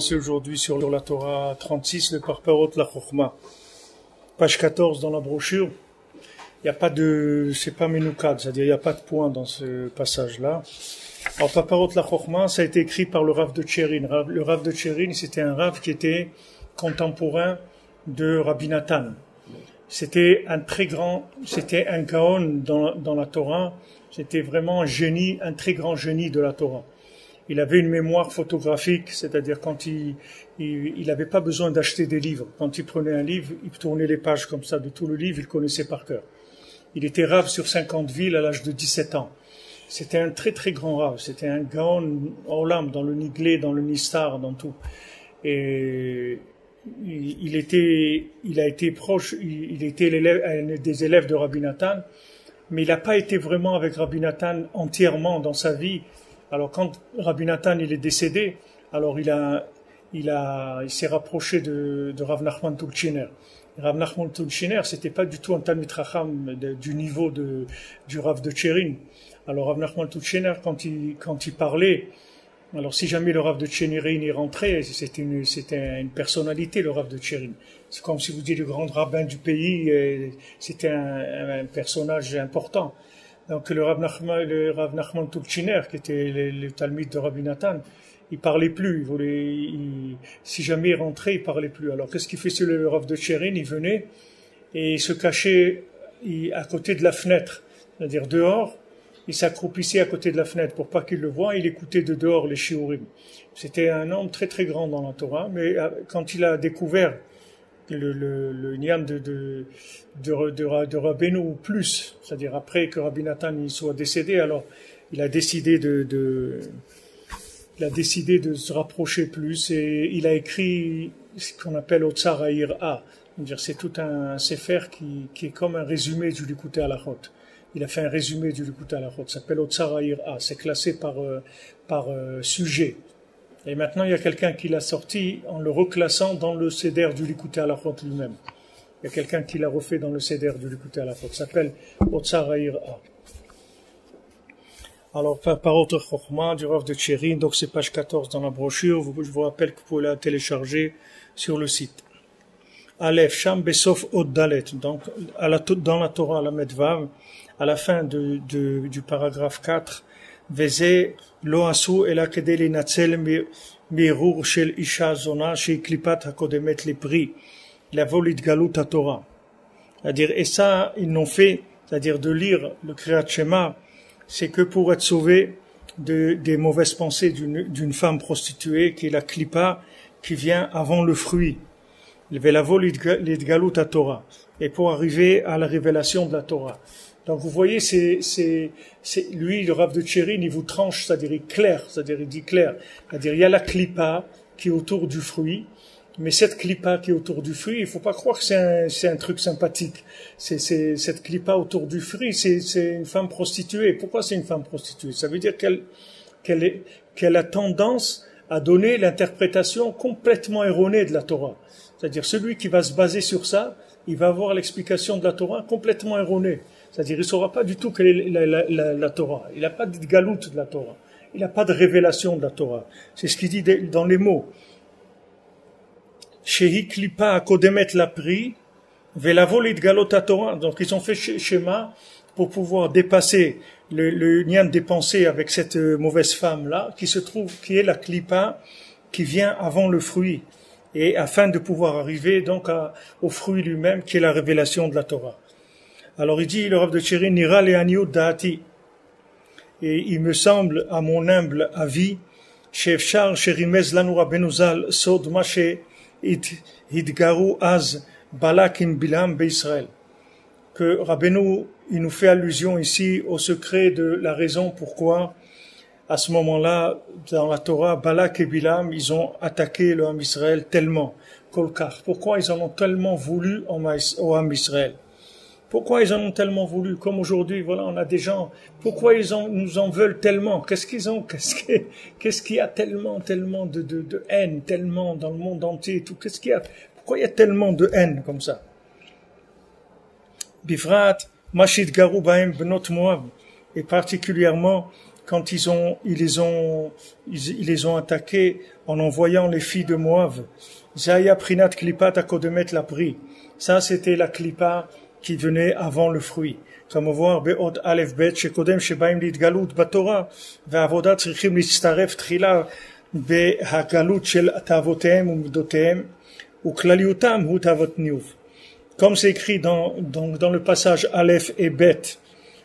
commencer aujourd'hui sur la Torah 36, le Parparot la Chokhma. Page 14 dans la brochure. Il n'y a pas de, c'est pas Menoukad, c'est-à-dire il n'y a pas de point dans ce passage-là. Alors, Parparot la Chokhma, ça a été écrit par le Rav de Tcherin. Le Rav de Tcherin, c'était un Rav qui était contemporain de Rabbi Nathan. C'était un très grand, c'était un Gaon dans la Torah. C'était vraiment un génie, un très grand génie de la Torah. Il avait une mémoire photographique, c'est-à-dire quand il n'avait pas besoin d'acheter des livres. Quand il prenait un livre, il tournait les pages comme ça de tout le livre, il connaissait par cœur. Il était Rav sur 50 villes à l'âge de 17 ans. C'était un très très grand Rav. C'était un Gaon Olam dans le Niglé, dans le Nistar, dans tout. Et il a été proche, il était un des élèves de Rabbi Nathan, mais il n'a pas été vraiment avec Rabbi Nathan entièrement dans sa vie. Alors quand Rabbi Nathan il est décédé, alors il s'est rapproché de Rav Nachman Tulchiner. Rav Nachman Tulchiner, c'était pas du tout un Talmid Chacham du niveau du Rav de Tcherin. Alors Rav Nachman Tulchiner, quand il parlait, alors si jamais le Rav de Tcherin y rentrait, c'était une personnalité, le Rav de Tcherin. C'est comme si vous dites le grand rabbin du pays, c'était un personnage important. Donc le Rav Nachman Tulchiner, qui était le Talmid de Rabbi Nathan, il parlait plus. Si jamais il rentrait, il parlait plus. Alors qu'est-ce qu'il fait sur le Rav de Tcherin? Il venait et il se cachait à côté de la fenêtre, c'est-à-dire dehors. Il s'accroupissait à côté de la fenêtre pour pas qu'il le voie. Il écoutait de dehors les shiurim. C'était un homme très très grand dans la Torah, mais quand il a découvert le niam de Rabbeinu ou plus, c'est-à-dire après que Rabbi Nathan il soit décédé, alors il a décidé de se rapprocher plus et il a écrit ce qu'on appelle Otsar Ha'ira. C'est tout un sefer qui est comme un résumé du Likutei Halachot. Il a fait un résumé du Likutei Halachot, ça s'appelle Otsar Ha'ira, c'est classé par sujet. Et maintenant, il y a quelqu'un qui l'a sorti en le reclassant dans le Seder du Likutei Halachot lui-même. Il y a quelqu'un qui l'a refait dans le Seder du Likutei Halachot. Ça s'appelle Otsar Ha'ira. Alors, Parparot la Chokhma du Rav de Tcherin, donc c'est page 14 dans la brochure. Je vous rappelle que vous pouvez la télécharger sur le site. Aleph, Sham Besof Od Dalet. Donc, dans la Torah, la Medvav, à la fin du paragraphe 4, וזה לא עשו אלא כדי לנצל מערעור של אישה זונה שהיא קליפת הקודמת לפרי, לבוא להתגלות התורה. C'est-à-dire, et ça, ils n'ont fait, c'est-à-dire de lire le Kriyat Shema, c'est que pour être sauvé des mauvaises pensées d'une femme prostituée, qui est la klipa, qui vient avant le fruit. ולבוא להתגלות התורה. Et pour arriver à la révélation de la Torah. Donc vous voyez, lui, le Rav de Tcherin, il vous tranche, c'est-à-dire il claire, c'est-à-dire il dit clair. C'est-à-dire il y a la klipa qui est autour du fruit, mais cette klipa qui est autour du fruit, il faut pas croire que c'est un truc sympathique. Cette klipa autour du fruit, c'est une femme prostituée. Pourquoi c'est une femme prostituée? Ça veut dire qu'elle a tendance à donner l'interprétation complètement erronée de la Torah. C'est-à-dire celui qui va se baser sur ça, il va avoir l'explication de la Torah complètement erronée. C'est-à-dire, il ne saura pas du tout quelle est la Torah. Il n'a pas de galout de la Torah. Il n'a pas de révélation de la Torah. C'est ce qu'il dit dans les mots. Shehi klipa akodemet lapri, velavo litgalot Torah. Donc, ils ont fait schéma pour pouvoir dépasser le niam des pensées avec cette mauvaise femme-là, qui est la klipa qui vient avant le fruit. Et afin de pouvoir arriver donc au fruit lui-même, qui est la révélation de la Torah. Alors il dit, le Rav de Tcherin, Nira le aniut da'ati. Et il me semble, à mon humble avis, she'efshar sherimez lanu Rabbeinu Zal sod ma she'hidgaru az Balak im Bilam be'Israël. Que Rabbeinu, il nous fait allusion ici au secret de la raison pourquoi, à ce moment-là, dans la Torah, Balak et Bilam, ils ont attaqué le Ham Israël tellement, kolkar. Pourquoi ils en ont tellement voulu au Ham Israël? Pourquoi ils en ont tellement voulu? Comme aujourd'hui, voilà, on a des gens. Pourquoi nous en veulent tellement? Qu'est-ce qu'ils ont? Qu'est-ce qu'il y a tellement de haine, tellement dans le monde entier, tout? Qu'est-ce qu'il y a? Pourquoi il y a tellement de haine comme ça? Bifrat, Mashid Garou Bahem Benot Moab. Et particulièrement quand ils les ont attaqués en envoyant les filles de Moab. Zaya prinat klipat akodemet lapri. Ça, c'était la klipa qui venait avant le fruit. Comme on voit, be'od alef bet, shekodem shebaim litgalut batora, ve'avodat tzrichim litztaref tchila behagalut shel tavotehem u'midotehem, u'klaliutam hu tavot niuv. Comme c'est écrit dans le passage Aleph et Bet,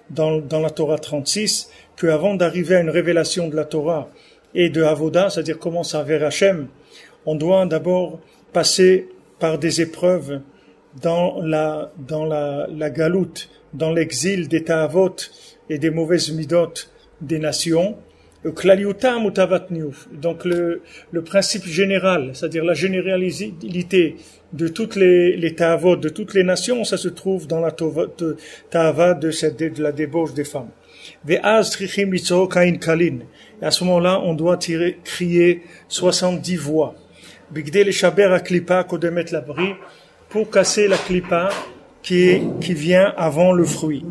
dans la Torah 36, qu'avant d'arriver à une révélation de la Torah et de Avoda, c'est-à-dire commencer vers Hachem, on doit d'abord passer par des épreuves dans la galoute, dans l'exil des ta'avot et des mauvaises midot des nations. Donc le principe général, c'est-à-dire la généralité de toutes les ta'avot, de toutes les nations, ça se trouve dans la ta'ava de la débauche des femmes. Et à ce moment-là, on doit crier 70 voix. Pour casser la klipa qui vient avant le fruit.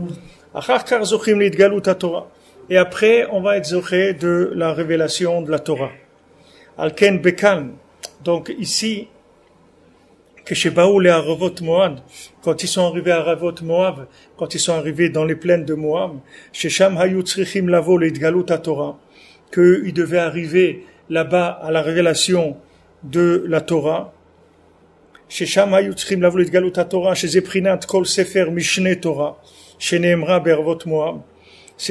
Et après, on va être zoché de la révélation de la Torah. Alken Bekan. Donc ici, quand ils sont arrivés à Aravot Moab, quand ils sont arrivés dans les plaines de Moab, qu'ils devaient arriver là-bas à la révélation de la Torah. C'est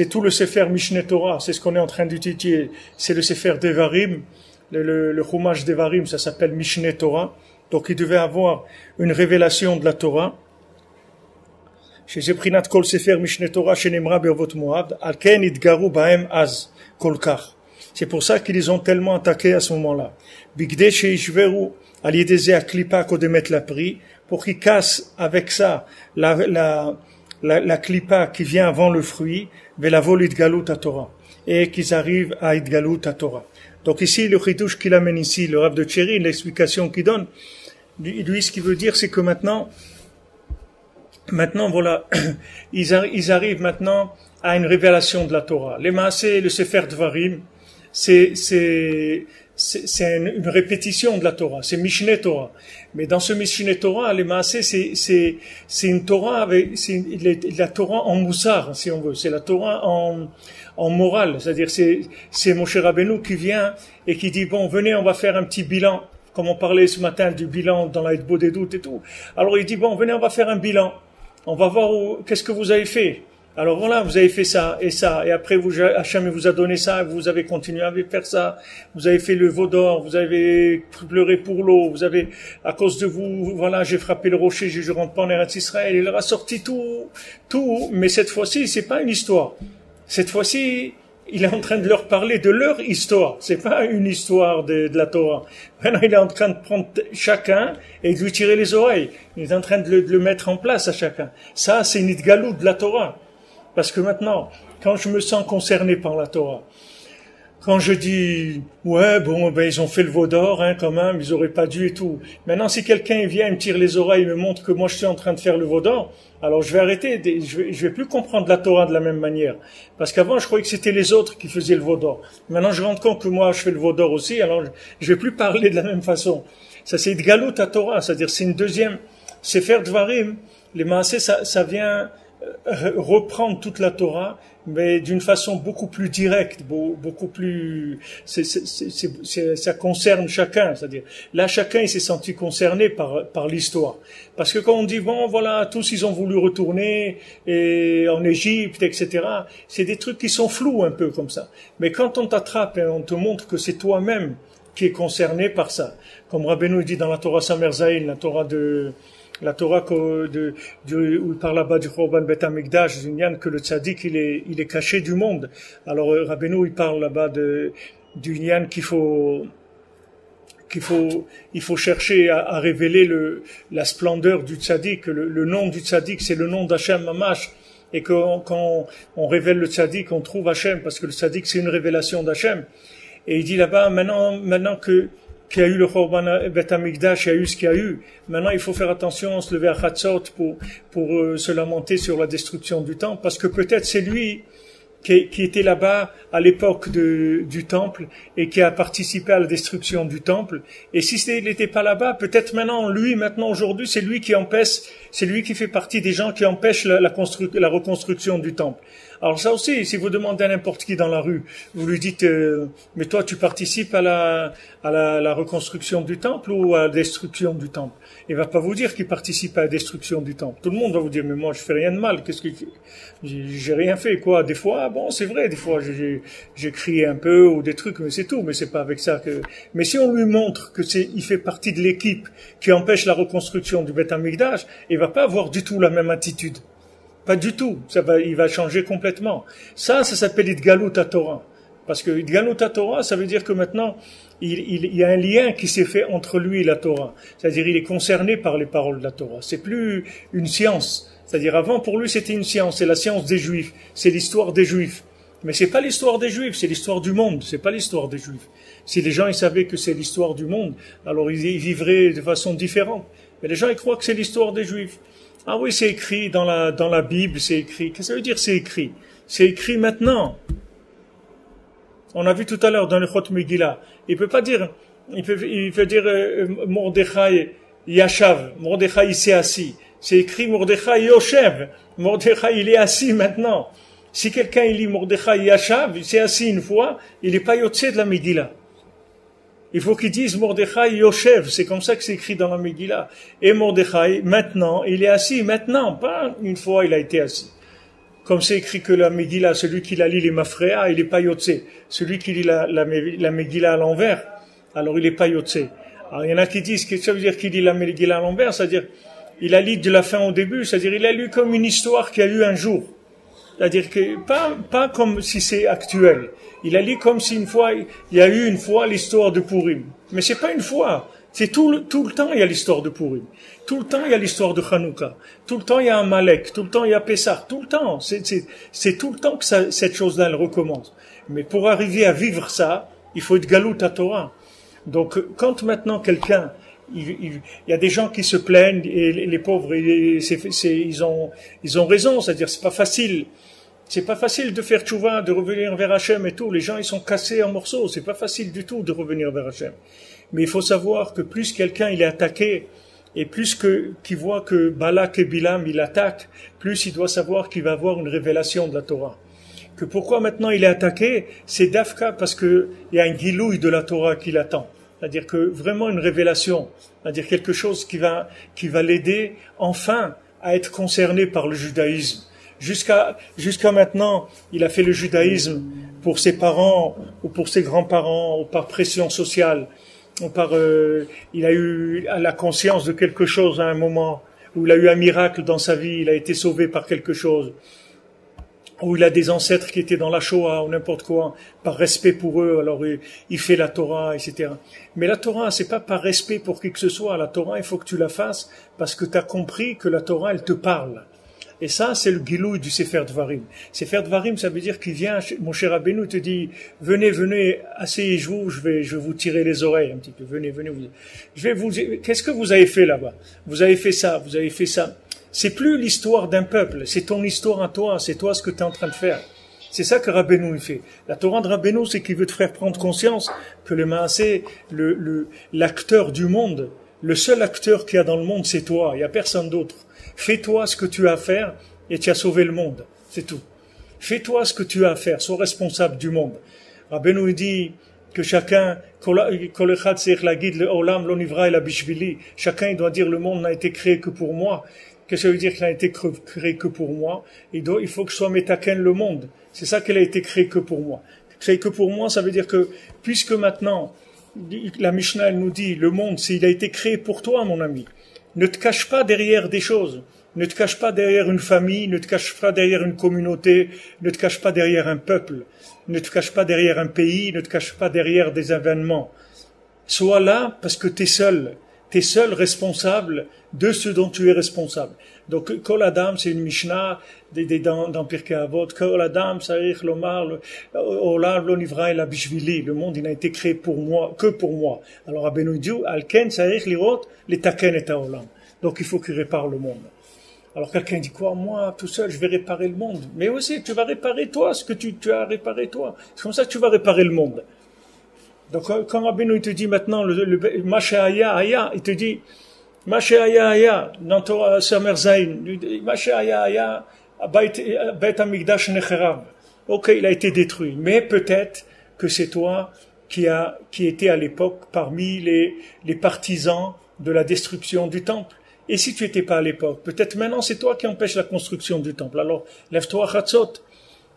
tout le Sefer Mishneh Torah, c'est ce qu'on est en train d'étudier. C'est le Sefer Devarim, le Chumash Devarim, ça s'appelle Mishneh Torah. Donc il devait avoir une révélation de la Torah. C'est pour ça qu'ils les ont tellement attaqués à ce moment-là. Pour qu'ils cassent avec ça la klipa qui vient avant le fruit, et qu'ils arrivent à Idgalut à Torah. Donc ici, le chidouche qu'il amène ici, le Rav de Tchéri, l'explication qu'il donne, lui, ce qu'il veut dire, c'est que maintenant, voilà, ils arrivent maintenant à une révélation de la Torah. Les Maaseh, le Sefer Dvarim, c'est une répétition de la Torah, c'est Mishneh Torah. Mais dans ce Mishneh Torah, les Maaseh, c'est une Torah c'est la Torah en moussar, si on veut. C'est la Torah en morale. C'est-à-dire, c'est Moshe Rabbeinu qui vient et qui dit, bon, venez, on va faire un petit bilan. Comme on parlait ce matin du bilan dans la Hitbo des doutes et tout. Alors il dit, bon, venez, on va faire un bilan. On va voir qu'est-ce que vous avez fait. Alors voilà, vous avez fait ça, et après Hachem vous a donné ça, vous avez continué à faire ça, vous avez fait le veau d'or, vous avez pleuré pour l'eau, vous avez, à cause de vous, voilà, j'ai frappé le rocher, je rentre pas en Eretz Israël, il leur a sorti tout, mais cette fois-ci, c'est pas une histoire. Cette fois-ci, il est en train de leur parler de leur histoire, c'est pas une histoire de la Torah. Maintenant, il est en train de prendre chacun et de lui tirer les oreilles. Il est en train de le mettre en place à chacun. Ça, c'est une idgalou de la Torah. Parce que maintenant, quand je me sens concerné par la Torah, quand je dis, ouais, bon, ben, ils ont fait le veau d'or, quand même, ils auraient pas dû et tout. Maintenant, si quelqu'un vient, il me tire les oreilles, il me montre que moi je suis en train de faire le veau d'or, alors je vais arrêter, je vais plus comprendre la Torah de la même manière. Parce qu'avant, je croyais que c'était les autres qui faisaient le veau d'or. Maintenant, je rends compte que moi, je fais le veau d'or aussi, alors je vais plus parler de la même façon. Ça, c'est Idgalut à Torah, c'est-à-dire, c'est une deuxième, Sefer Dvarim, les Maaseh, ça vient reprendre toute la Torah, mais d'une façon beaucoup plus directe, beaucoup plus, ça concerne chacun, c'est-à-dire, là, chacun, il s'est senti concerné par l'histoire. Parce que quand on dit, bon, voilà, tous, ils ont voulu retourner, en Égypte, etc., c'est des trucs qui sont flous, un peu, comme ça. Mais quand on t'attrape et on te montre que c'est toi-même qui est concerné par ça, comme Rabbeinu dit dans la Torah Samer Zayin, la Torah où il parle là-bas du Chorban Bet Hamikdash, que le tzaddik, il est caché du monde. Alors, Rabbeinu, il parle là-bas du Nyan il faut chercher à révéler la splendeur du tzaddik, le nom du tzaddik, c'est le nom d'Hachem Mamash. Et quand on révèle le tzaddik, on trouve Hachem, parce que le tzaddik, c'est une révélation d'Hachem. Et il dit là-bas, maintenant qu'il y a eu le Chorban Bet Hamikdash, il y a eu ce qu'il y a eu. Maintenant, il faut faire attention, se lever à Chatzot pour se lamenter sur la destruction du temple, parce que peut-être c'est lui qui était là-bas à l'époque du temple et qui a participé à la destruction du temple. Et si il n'était pas là-bas, peut-être maintenant aujourd'hui, c'est lui qui fait partie des gens qui empêchent la reconstruction du temple. Alors ça aussi, si vous demandez à n'importe qui dans la rue, vous lui dites mais toi tu participes à la reconstruction du temple ou à la destruction du temple? Il va pas vous dire qu'il participe à la destruction du temple. Tout le monde va vous dire mais moi je fais rien de mal, j'ai rien fait quoi. Des fois bon c'est vrai, des fois j'ai crié un peu ou des trucs, mais c'est tout, mais c'est pas avec ça que. Mais si on lui montre que il fait partie de l'équipe qui empêche la reconstruction du Beth Amikdash, il va pas avoir du tout la même attitude. Pas du tout. Il va changer complètement. Ça s'appelle Idgalut HaTorah. Parce que Idgalut HaTorah, ça veut dire que maintenant, il y a un lien qui s'est fait entre lui et la Torah. C'est-à-dire, il est concerné par les paroles de la Torah. C'est plus une science. C'est-à-dire, avant, pour lui, c'était une science. C'est la science des Juifs. C'est l'histoire des Juifs. Mais c'est pas l'histoire des Juifs, c'est l'histoire du monde. C'est pas l'histoire des Juifs. Si les gens, ils savaient que c'est l'histoire du monde, alors ils vivraient de façon différente. Mais les gens, ils croient que c'est l'histoire des Juifs. Ah oui, c'est écrit dans la Bible, c'est écrit. Qu'est-ce que ça veut dire c'est écrit? C'est écrit maintenant. On a vu tout à l'heure dans le Chot Megillah. Il peut dire Mordechai Yashav. Mordechai il s'est assis. C'est écrit Mordechai Yoshev. Mordechai il est assis maintenant. Si quelqu'un il lit Mordechai Yashav, il s'est assis une fois, il n'est pas yotze de la Megillah. Il faut qu'ils disent Mordechai Yoshev, c'est comme ça que c'est écrit dans la Megillah. Et Mordechai, maintenant, il est assis, maintenant, pas une fois il a été assis. Comme c'est écrit que la Megillah, celui qui la lit les Mafréa, il n'est pas Yotze. Celui qui lit la Megillah à l'envers, alors il n'est pas Yotze. Alors il y en a qui disent, qu'est-ce que ça veut dire qu'il lit la Megillah à l'envers? C'est-à-dire, il a lu de la fin au début, c'est-à-dire il a lu comme une histoire qu'il y a eu un jour. C'est-à-dire que, pas comme si c'est actuel. Il a lu comme si une fois, il y a eu une fois l'histoire de Purim. Mais c'est pas une fois. C'est tout le temps, il y a l'histoire de Purim. Tout le temps, il y a l'histoire de Hanouka. Tout le temps, il y a un Malek. Tout le temps, il y a Pessah. Tout le temps. C'est tout le temps que cette chose-là, elle recommence. Mais pour arriver à vivre ça, il faut être Galut HaTorah. Donc, quand maintenant quelqu'un, il y a des gens qui se plaignent, et les pauvres, ils ont raison. C'est-à-dire, c'est pas facile. C'est pas facile de faire tchouva, de revenir vers Hachem et tout. Les gens, ils sont cassés en morceaux. C'est pas facile du tout de revenir vers Hachem. Mais il faut savoir que plus quelqu'un il est attaqué, et plus qu'il voit que Balak et Bilam il attaque, plus il doit savoir qu'il va avoir une révélation de la Torah. Que pourquoi maintenant il est attaqué, c'est d'Afka parce que il y a un guilouille de la Torah qui l'attend. C'est-à-dire que vraiment une révélation, c'est-à-dire quelque chose qui va l'aider enfin à être concerné par le judaïsme. Jusqu'à maintenant, il a fait le judaïsme pour ses parents ou pour ses grands-parents ou par pression sociale. Il a eu la conscience de quelque chose à un moment, où il a eu un miracle dans sa vie, il a été sauvé par quelque chose, où il a des ancêtres qui étaient dans la Shoah ou n'importe quoi, par respect pour eux, alors il fait la Torah, etc. Mais la Torah, c'est pas par respect pour qui que ce soit, la Torah, il faut que tu la fasses parce que tu as compris que la Torah, elle te parle. Et ça, c'est le gilouï du Sefer Dvarim. Sefer Dvarim, ça veut dire qu'il vient, mon cher Rabbeinu te dit, venez, asseyez-vous, je vais vous tirer les oreilles un petit peu, venez, qu'est-ce que vous avez fait là-bas? Vous avez fait ça. C'est plus l'histoire d'un peuple, c'est ton histoire à toi, c'est toi ce que tu es en train de faire. C'est ça que Rabbeinu fait. La Torah de Rabbeinu, c'est qu'il veut te faire prendre conscience que le Maasé, l'acteur du monde, le seul acteur qu'il y a dans le monde, c'est toi, il n'y a personne d'autre. Fais-toi ce que tu as à faire et tu as sauvé le monde. C'est tout. Fais-toi ce que tu as à faire. Sois responsable du monde. Rabbeinu dit que chacun, chacun doit dire le monde n'a été créé que pour moi. Qu'est-ce que ça veut dire qu'il n'a été créé que pour moi? Il faut que je sois métaken le monde. C'est ça qu'elle a été créée que pour moi. Créé que pour moi, ça veut dire que puisque maintenant, la Mishnah elle nous dit, le monde, il a été créé pour toi, mon ami. Ne te cache pas derrière des choses, ne te cache pas derrière une famille, ne te cache pas derrière une communauté, ne te cache pas derrière un peuple, ne te cache pas derrière un pays, ne te cache pas derrière des événements. Sois là parce que t'es seul responsable de ce dont tu es responsable. Donc, Kol Adam, c'est une Mishnah dans Pirkei Avot, Kol Adam, Sarich Lomar, Olam lo nivra ela bishvili. Le monde, il n'a été créé pour moi, que pour moi. Alors, Rabbeinu dit, Alken, Sarich lirot, letaken et haolam. Donc, il faut qu'il répare le monde. Alors quelqu'un dit quoi? Moi, tout seul, je vais réparer le monde. Mais aussi, tu vas réparer toi, ce que tu as réparé toi. C'est comme ça que tu vas réparer le monde. Donc quand Rabbeinu il te dit maintenant, Mashe Aya Aya, il te dit, Mashe Aya Aya, dans Torah Samer Zayin, Mashe Aya Aya, Beit Hamikdash Necherav. Ok, il a été détruit. Mais peut-être que c'est toi qui était à l'époque parmi les partisans de la destruction du temple. Et si tu n'étais pas à l'époque, peut-être maintenant c'est toi qui empêches la construction du temple. Alors, lève-toi Chatzot.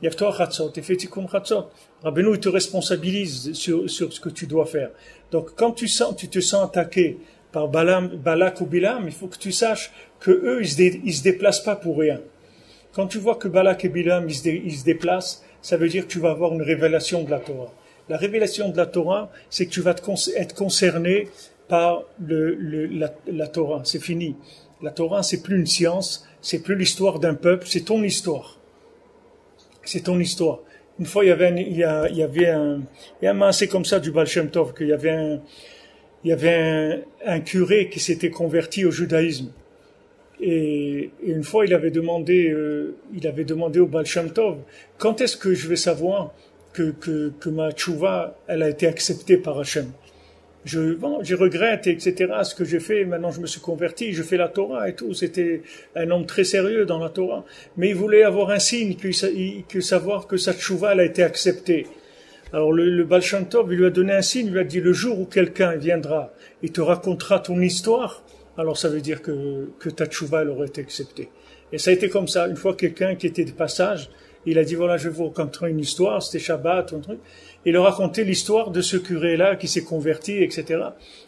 Lève-toi Chatzot et fais Tikkun Chatzot. Rabbeinu, il te responsabilise sur ce que tu dois faire. Donc, quand tu te sens attaqué par Balak ou Bilam, il faut que tu saches que eux, ils se déplacent pas pour rien. Quand tu vois que Balak et Bilam, ils se déplacent, ça veut dire que tu vas avoir une révélation de la Torah. La révélation de la Torah, c'est que tu vas être concerné par la Torah. C'est fini. La Torah, c'est plus une science, c'est plus l'histoire d'un peuple, c'est ton histoire. C'est ton histoire. Une fois, il y avait un massé comme ça du Baal Shem Tov, qu'il y avait un curé qui s'était converti au judaïsme. Et une fois, il avait demandé au Baal Shem Tov, quand est-ce que je vais savoir que ma tchouva, elle a été acceptée par Hachem? Je regrette, etc., ce que j'ai fait. Maintenant, je me suis converti, je fais la Torah et tout. C'était un homme très sérieux dans la Torah. Mais il voulait avoir un signe, que savoir que sa tchouva, elle a été acceptée. Alors, le Baal Shem Tov, il lui a donné un signe, il lui a dit, le jour où quelqu'un viendra et te racontera ton histoire, alors ça veut dire que ta tchouva, elle aurait été acceptée. Et ça a été comme ça. Une fois, quelqu'un qui était de passage, il a dit, voilà, je vais vous raconter une histoire, c'était Shabbat, un truc. Il a raconté l'histoire de ce curé-là qui s'est converti, etc.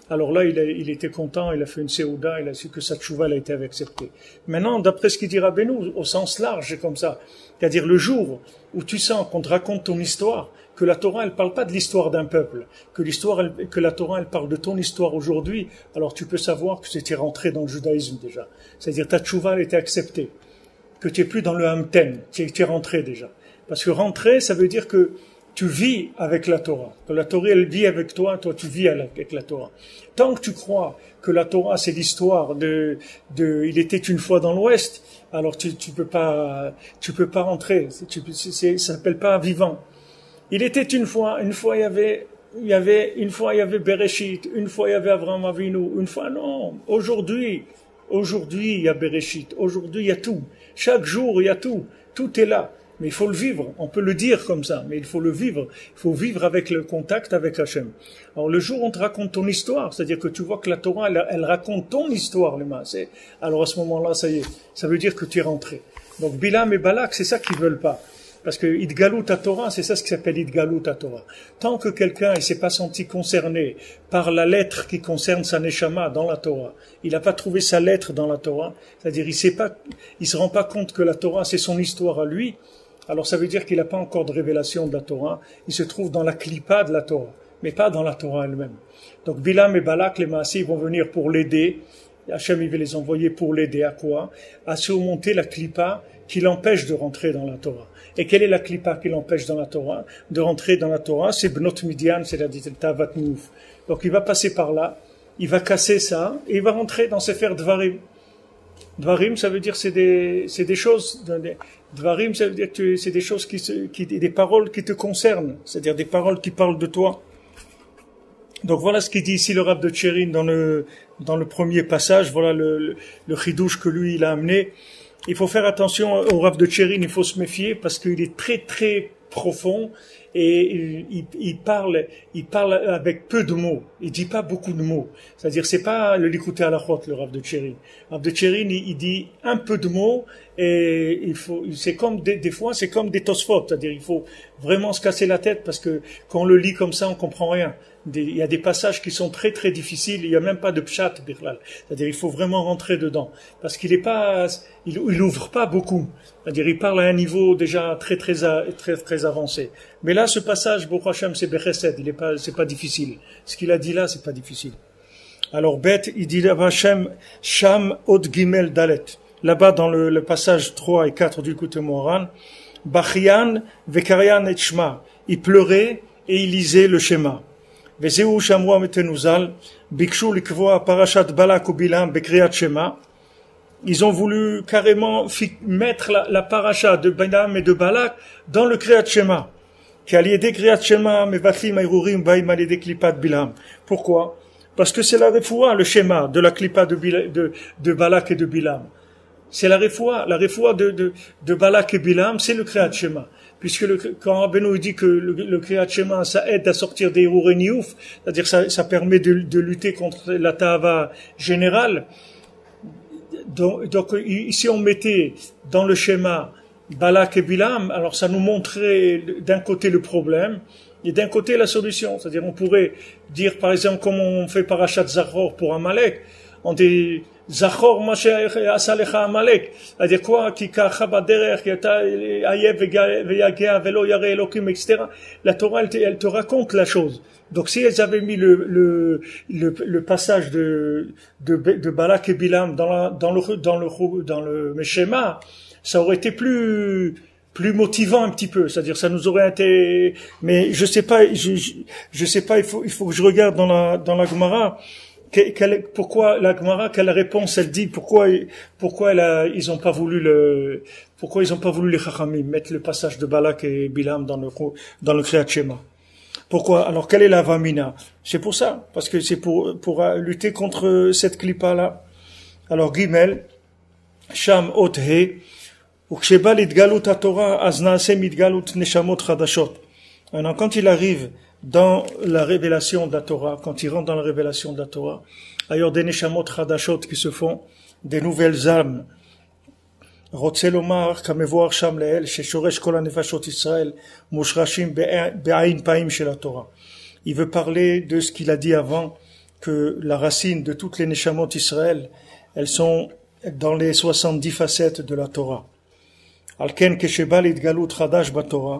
Alors là, il était content, il a fait une séouda, il a su que sa tchouva a été acceptée. Maintenant, d'après ce qu'il dit Rabbeinu, au sens large, c'est comme ça. C'est-à-dire le jour où tu sens qu'on te raconte ton histoire, que la Torah, elle parle pas de l'histoire d'un peuple, que la Torah, elle parle de ton histoire aujourd'hui, alors tu peux savoir que tu étais rentré dans le judaïsme déjà. C'est-à-dire ta tchouva, elle était acceptée. Que tu es plus dans le hamten, tu es rentré déjà. Parce que rentrer, ça veut dire que tu vis avec la Torah. Que la Torah, elle vit avec toi, toi tu vis avec la Torah. Tant que tu crois que la Torah, c'est l'histoire il était une fois dans l'Ouest, alors tu peux pas rentrer. Ça s'appelle pas vivant. Il était une fois il y avait Bereshit, une fois il y avait Avraham Avinu, une fois non. Aujourd'hui, il y a Bereshit, aujourd'hui il y a tout. Chaque jour, il y a tout. Tout est là. Mais il faut le vivre. On peut le dire comme ça, mais il faut le vivre. Il faut vivre avec le contact avec Hachem. Alors, le jour où on te raconte ton histoire, c'est-à-dire que tu vois que la Torah, elle raconte ton histoire, le maasé. Alors, à ce moment-là, ça y est. Ça veut dire que tu es rentré. Donc, Bilam et Balak, c'est ça qu'ils veulent pas. Parce que Idgalut à Torah, c'est ça ce qui s'appelle Idgalut à Torah. Tant que quelqu'un il s'est pas senti concerné par la lettre qui concerne sa neshama dans la Torah, il n'a pas trouvé sa lettre dans la Torah, c'est-à-dire il se rend pas compte que la Torah c'est son histoire à lui, alors ça veut dire qu'il n'a pas encore de révélation de la Torah, il se trouve dans la klipa de la Torah, mais pas dans la Torah elle-même. Donc Bilam et Balak, les Maasé, ils vont venir pour l'aider, Hachem il va les envoyer pour l'aider à quoi? À surmonter la klipa qui l'empêche de rentrer dans la Torah. Et quelle est la klipa qui l'empêche de rentrer dans la Torah? C'est Bnot Midian, c'est-à-dire Tavat Nouf. Donc il va passer par là, il va casser ça, et il va rentrer dans Sefer Dvarim. Dvarim, ça veut dire c'est des choses. Dvarim, ça veut dire que c'est des choses des paroles qui te concernent, c'est-à-dire des paroles qui parlent de toi. Donc voilà ce qu'il dit ici le Rav de Tcherin dans le premier passage. Voilà le chidouche que lui il a amené. Il faut faire attention au Rav de Tcherin, il faut se méfier parce qu'il est très très profond et il parle avec peu de mots. Il dit pas beaucoup de mots. C'est-à-dire c'est pas le Likutei Halachot, le Rav de Tcherin. Le Rav de Tcherin, il dit un peu de mots et c'est comme des fois c'est comme des Tosfot. C'est-à-dire il faut vraiment se casser la tête parce que quand on le lit comme ça on comprend rien. Il y a des passages qui sont très très difficiles, il y a même pas de pshat birlal. C'est-à-dire il faut vraiment rentrer dedans parce il ouvre pas beaucoup. C'est-à-dire il parle à un niveau déjà très très très très avancé. Mais là ce passage Baruch Hashem c'est bechesed, c'est pas difficile. Ce qu'il a dit là c'est pas difficile. Alors bête, il dit là-bas Sham Od Gimel Dalet. Là-bas dans le passage 3 et 4 du Likutei Moharan, Bachian Vekarian et Shema. Il pleurait et il lisait le schéma. וזהו שאמרו המתנוזל, ביקשו לקבוע פרשת בלק ובלעם בקריאת שמע, ils ont voulu carrément mettre la paracha de Balaam et de Balak dans le Kriyat Shema. Pourquoi? Parce que c'est la refoua, le schéma de la clipa de Balak et de Bilam. C'est la refoua de Balak et Bilam, c'est le Kriyat Shema. Puisque quand Rabbeinu dit que le Kriyat Shema, ça aide à sortir des Hirurei Niyuf, c'est-à-dire ça permet de lutter contre la Tahava générale. Donc ici on mettait dans le schéma Balak et Bilam, alors ça nous montrait d'un côté le problème et d'un côté la solution. C'est-à-dire on pourrait dire par exemple comme on fait parachat Zachor pour Amalek, on dit Zachor masher asalecha Amalek. C'est-à-dire quoi? Ki kacha baderech, ki ata ayev veyagea velo yare elokim, etc. La Torah elle te raconte la chose. Donc si elles avaient mis le passage de Balak et Bilam dans le schéma, ça aurait été plus motivant un petit peu, c'est-à-dire ça nous aurait été, mais je sais pas, il faut que je regarde dans la Gemara pourquoi la Gemara, quelle réponse elle dit, pourquoi ils ont pas voulu les Chachamim mettre le passage de Balak et Bilam dans le Kriyat Shema. Pourquoi? Alors, quelle est la Vamina? C'est pour ça, parce que c'est pour lutter contre cette clipa-là. Alors, Gimel, Sham Ot He, Uksheba l'idgalut HaTorah, az naaseh mitgalut neshamot chadashot. Alors, quand il arrive dans la révélation de la Torah, quand il rentre dans la révélation de la Torah, ailleurs des neshamot chadashot qui se font, des nouvelles âmes, רוצה לומר כמבואר שם לאל ששורש כל הנפשות ישראל מושרשים בעין פעים של התורה. Il veut parler de ce qu'il a dit avant, que la racine de toutes les neshamot Israël, elles sont dans les 70 facettes de la Torah. על כן כשבא להתגלות חדש בתורה,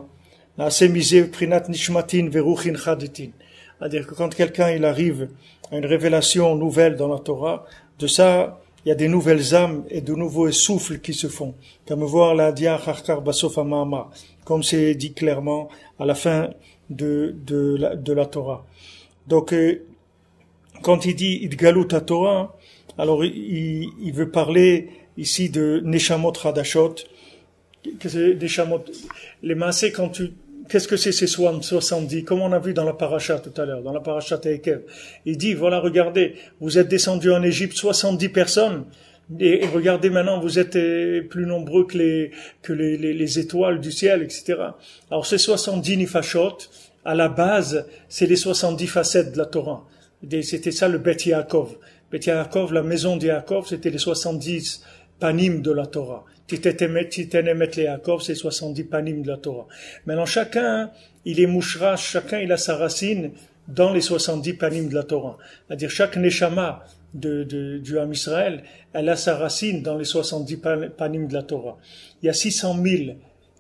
נעשה מזה בחינת נשמתין ורוחין חדתין. C'est-à-dire que quand quelqu'un il arrive à une révélation nouvelle dans la Torah, de ça il y a des nouvelles âmes et de nouveaux souffles qui se font. Comme voir la Dia Charkar Basof Amama, comme c'est dit clairement à la fin de la Torah. Donc, quand il dit Idgalut Torah, alors il veut parler ici de Neshamot Hadashot. Neshamot, les massés qu'est-ce que c'est ces 70? Comme on a vu dans la paracha tout à l'heure, dans la paracha Teikev. Il dit, voilà, regardez, vous êtes descendus en Égypte 70 personnes, et regardez maintenant, vous êtes plus nombreux que les étoiles du ciel, etc. Alors ces 70 nifashot, à la base, c'est les 70 facettes de la Torah. C'était ça le Bet Yaakov. Bet Yaakov, la maison de Yaakov, c'était les 70 panim de la Torah. Titenemet le Yaakov, c'est 70 panim de la Torah. Maintenant, chacun, il est mouchrash, chacun, il a sa racine dans les 70 panim de la Torah. C'est-à-dire, chaque neshama du Ham Israël, elle a sa racine dans les 70 panim de la Torah. Il y a 600 000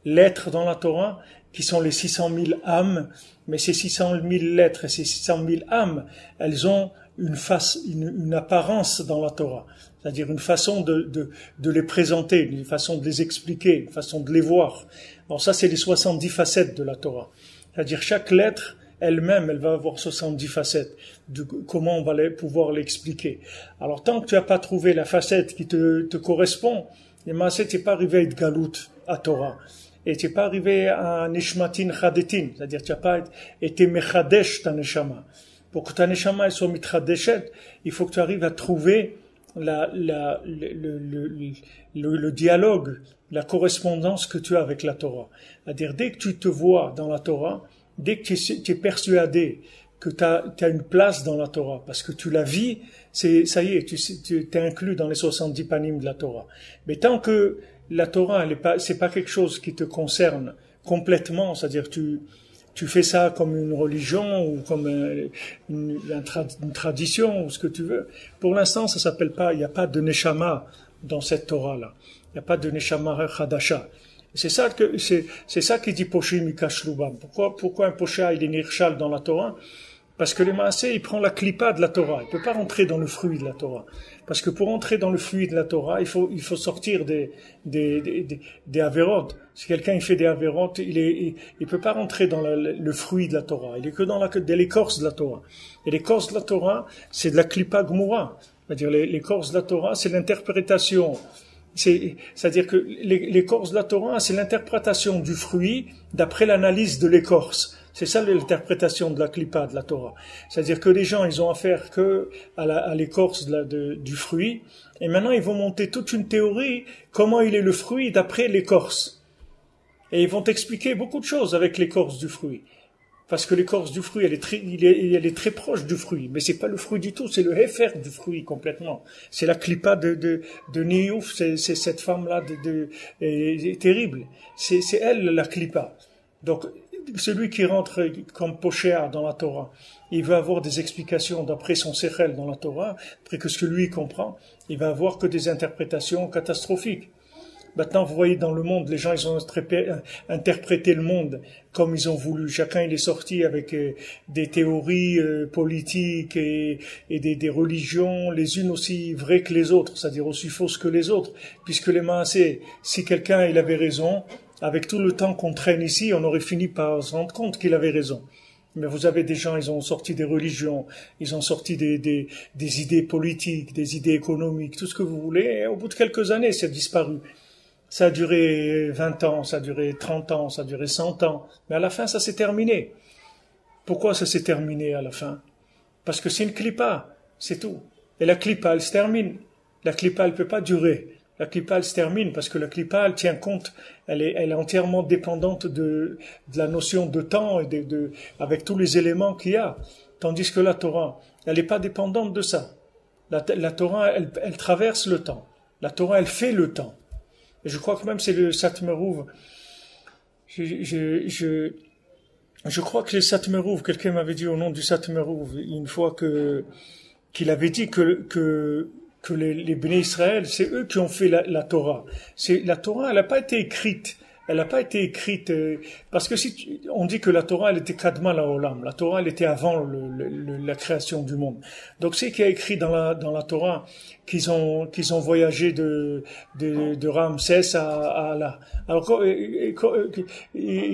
lettres dans la Torah, qui sont les 600 000 âmes, mais ces 600 000 lettres et ces 600 000 âmes, elles ont une apparence dans la Torah. C'est-à-dire une façon de les présenter, une façon de les expliquer, une façon de les voir. Alors ça, c'est les 70 facettes de la Torah. C'est-à-dire chaque lettre, elle-même, elle va avoir 70 facettes. Comment on va pouvoir l'expliquer. Alors tant que tu n'as pas trouvé la facette qui te correspond, tu n'es pas arrivé à Idgalut, à Torah. Et tu n'es pas arrivé à Nishmatin Chadetin. C'est-à-dire tu n'as pas été Mechadesh ta Neshama. Pour que ta Neshama soit Michadeshet, il faut que tu arrives à trouver le dialogue, la correspondance que tu as avec la Torah. C'est-à-dire, dès que tu te vois dans la Torah, dès que tu es persuadé que tu as une place dans la Torah, parce que tu la vis, ça y est, tu t'es inclus dans les 70 panim de la Torah. Mais tant que la Torah, c'est pas quelque chose qui te concerne complètement, c'est-à-dire tu fais ça comme une religion ou comme une tradition ou ce que tu veux. Pour l'instant, ça s'appelle pas, il n'y a pas de neshama dans cette Torah-là. Il n'y a pas de neshama chadasha. C'est ça qui dit poché mikashlubam. Pourquoi un pocha il est nirchal dans la Torah? Parce que le maasé, il prend la clipa de la Torah. Il peut pas rentrer dans le fruit de la Torah. Parce que pour entrer dans le fruit de la Torah, il faut sortir des avérotes. Si quelqu'un il fait des avérotes, il peut pas rentrer dans le fruit de la Torah. Il est que dans l'écorce de la Torah. Et l'écorce de la Torah, c'est de la klipa gmura. C'est-à-dire l'écorce de la Torah, c'est l'interprétation. C'est-à-dire que l'écorce de la Torah, c'est l'interprétation du fruit d'après l'analyse de l'écorce. C'est ça l'interprétation de la clipa, de la Torah. C'est-à-dire que les gens, ils ont affaire que à l'écorce du fruit, et maintenant ils vont monter toute une théorie comment il est le fruit d'après l'écorce. Et ils vont expliquer beaucoup de choses avec l'écorce du fruit. Parce que l'écorce du fruit, elle est très proche du fruit, mais c'est pas le fruit du tout, c'est le héfer du fruit complètement. C'est la clipa de Niouf, c'est cette femme-là terrible. C'est elle la clipa. Donc, celui qui rentre comme pochéa dans la Torah, il va avoir des explications d'après son sechel dans la Torah, après que ce que lui comprend, il va avoir que des interprétations catastrophiques. Maintenant, vous voyez dans le monde, les gens ils ont interprété le monde comme ils ont voulu. Chacun il est sorti avec des théories politiques et des religions, les unes aussi vraies que les autres, c'est-à-dire aussi fausses que les autres. Puisque les maasés, si quelqu'un il avait raison, avec tout le temps qu'on traîne ici, on aurait fini par se rendre compte qu'il avait raison. Mais vous avez des gens, ils ont sorti des religions, ils ont sorti des idées politiques, des idées économiques, tout ce que vous voulez, et au bout de quelques années, c'est disparu. Ça a duré 20 ans, ça a duré 30 ans, ça a duré 100 ans. Mais à la fin, ça s'est terminé. Pourquoi ça s'est terminé à la fin? Parce que c'est une clipa, c'est tout. Et la clipa, elle se termine. La clipa, elle peut pas durer. La clipa, elle se termine parce que la clipa, elle tient compte, elle est entièrement dépendante de la notion de temps et avec tous les éléments qu'il y a. Tandis que la Torah, elle n'est pas dépendante de ça. La Torah, elle traverse le temps. La Torah, elle fait le temps. Et je crois que même c'est le Satmerouv. Je crois que le Satmerouv, quelqu'un m'avait dit au nom du Satmerouv, une fois qu'il avait dit que les Béné Israël, c'est eux qui ont fait la Torah. La Torah, elle n'a pas été écrite. Elle n'a pas été écrite parce que on dit que la Torah elle était kadma laolam, la Torah elle était avant la création du monde. Donc c'est qui a écrit dans la Torah qu'ils ont voyagé de Ramsès à Allah. Alors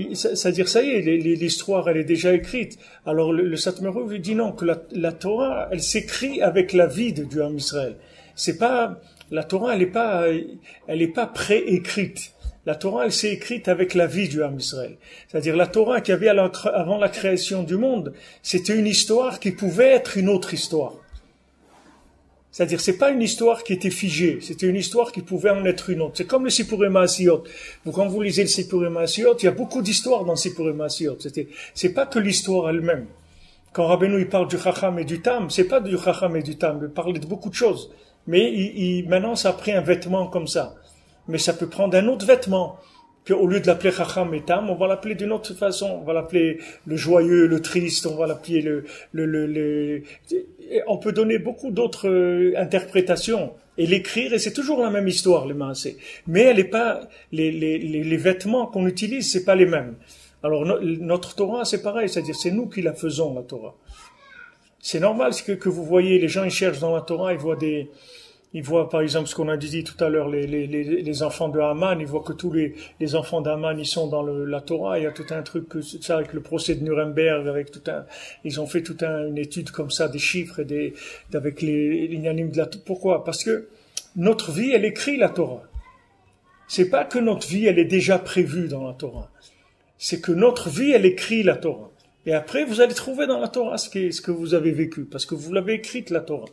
c'est-à-dire ça y est, l'histoire elle est déjà écrite. Alors le Satmerouv il dit non, que la Torah elle s'écrit avec la vie du Ham Israël. C'est pas la Torah elle est pas préécrite. La Torah, elle s'est écrite avec la vie du Ham Israël. C'est-à-dire la Torah qu'il y avait avant la création du monde, c'était une histoire qui pouvait être une autre histoire. C'est-à-dire c'est pas une histoire qui était figée, c'était une histoire qui pouvait en être une autre. C'est comme le Sipurim Maasiyot. Quand vous lisez le Sipurim Maasiyot, il y a beaucoup d'histoires dans le Sipurim Maasiyot. C'est pas que l'histoire elle-même. Quand Rabbeinu il parle du Chacham et du Tam, c'est pas du Chacham et du Tam, il parle de beaucoup de choses. Mais maintenant ça a pris un vêtement comme ça. Mais ça peut prendre un autre vêtement, qu'au lieu de l'appeler Chacham et Tam, on va l'appeler d'une autre façon. On va l'appeler le joyeux, le triste, on va l'appeler on peut donner beaucoup d'autres interprétations et l'écrire, et c'est toujours la même histoire, les maasé. Mais elle est pas, les vêtements qu'on utilise, c'est pas les mêmes. Alors, notre Torah, c'est pareil, c'est-à-dire, c'est nous qui la faisons, la Torah. C'est normal que vous voyez, les gens, ils cherchent dans la Torah, ils voient par exemple ce qu'on a dit tout à l'heure, les enfants de Haman, ils voient que tous les enfants d'Haman, ils sont dans la Torah, il y a tout un truc, ça avec le procès de Nuremberg, ils ont fait une étude comme ça, des chiffres et avec les lignanim de la Torah. Pourquoi? Parce que notre vie, elle écrit la Torah. C'est pas que notre vie, elle est déjà prévue dans la Torah. C'est que notre vie, elle écrit la Torah. Et après, vous allez trouver dans la Torah ce que vous avez vécu, parce que vous l'avez écrite, la Torah.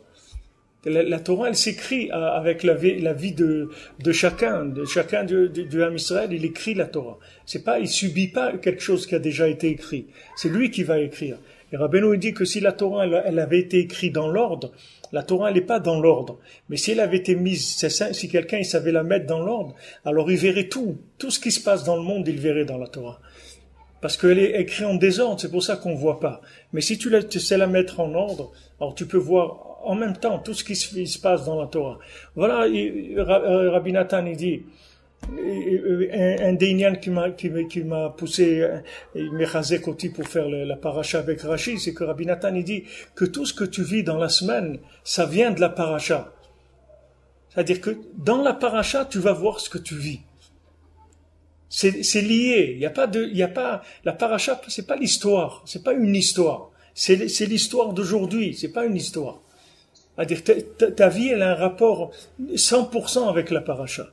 La Torah, elle s'écrit avec la vie de chacun du Ham Israël, il écrit la Torah. Il subit pas quelque chose qui a déjà été écrit. C'est lui qui va écrire. Et Rabbeinu dit que si la Torah, elle avait été écrite dans l'ordre, la Torah, elle n'est pas dans l'ordre. Mais si elle avait été mise, si quelqu'un, il savait la mettre dans l'ordre, alors il verrait tout ce qui se passe dans le monde, il verrait dans la Torah. Parce qu'elle est écrite en désordre, c'est pour ça qu'on voit pas. Mais si tu sais la mettre en ordre, alors tu peux voir en même temps tout ce qui se passe dans la Torah. Voilà, Rabbi Nathan, il dit, un des Inyan qui m'a poussé, il m'a rasé côté pour faire la paracha avec Rashi, c'est que Rabbi Nathan, il dit que tout ce que tu vis dans la semaine, ça vient de la paracha. C'est-à-dire que dans la paracha, tu vas voir ce que tu vis. C'est lié. Il y a pas, la paracha, c'est pas l'histoire. C'est pas une histoire. C'est l'histoire d'aujourd'hui. C'est pas une histoire. C'est-à-dire, ta vie, elle a un rapport 100% avec la paracha.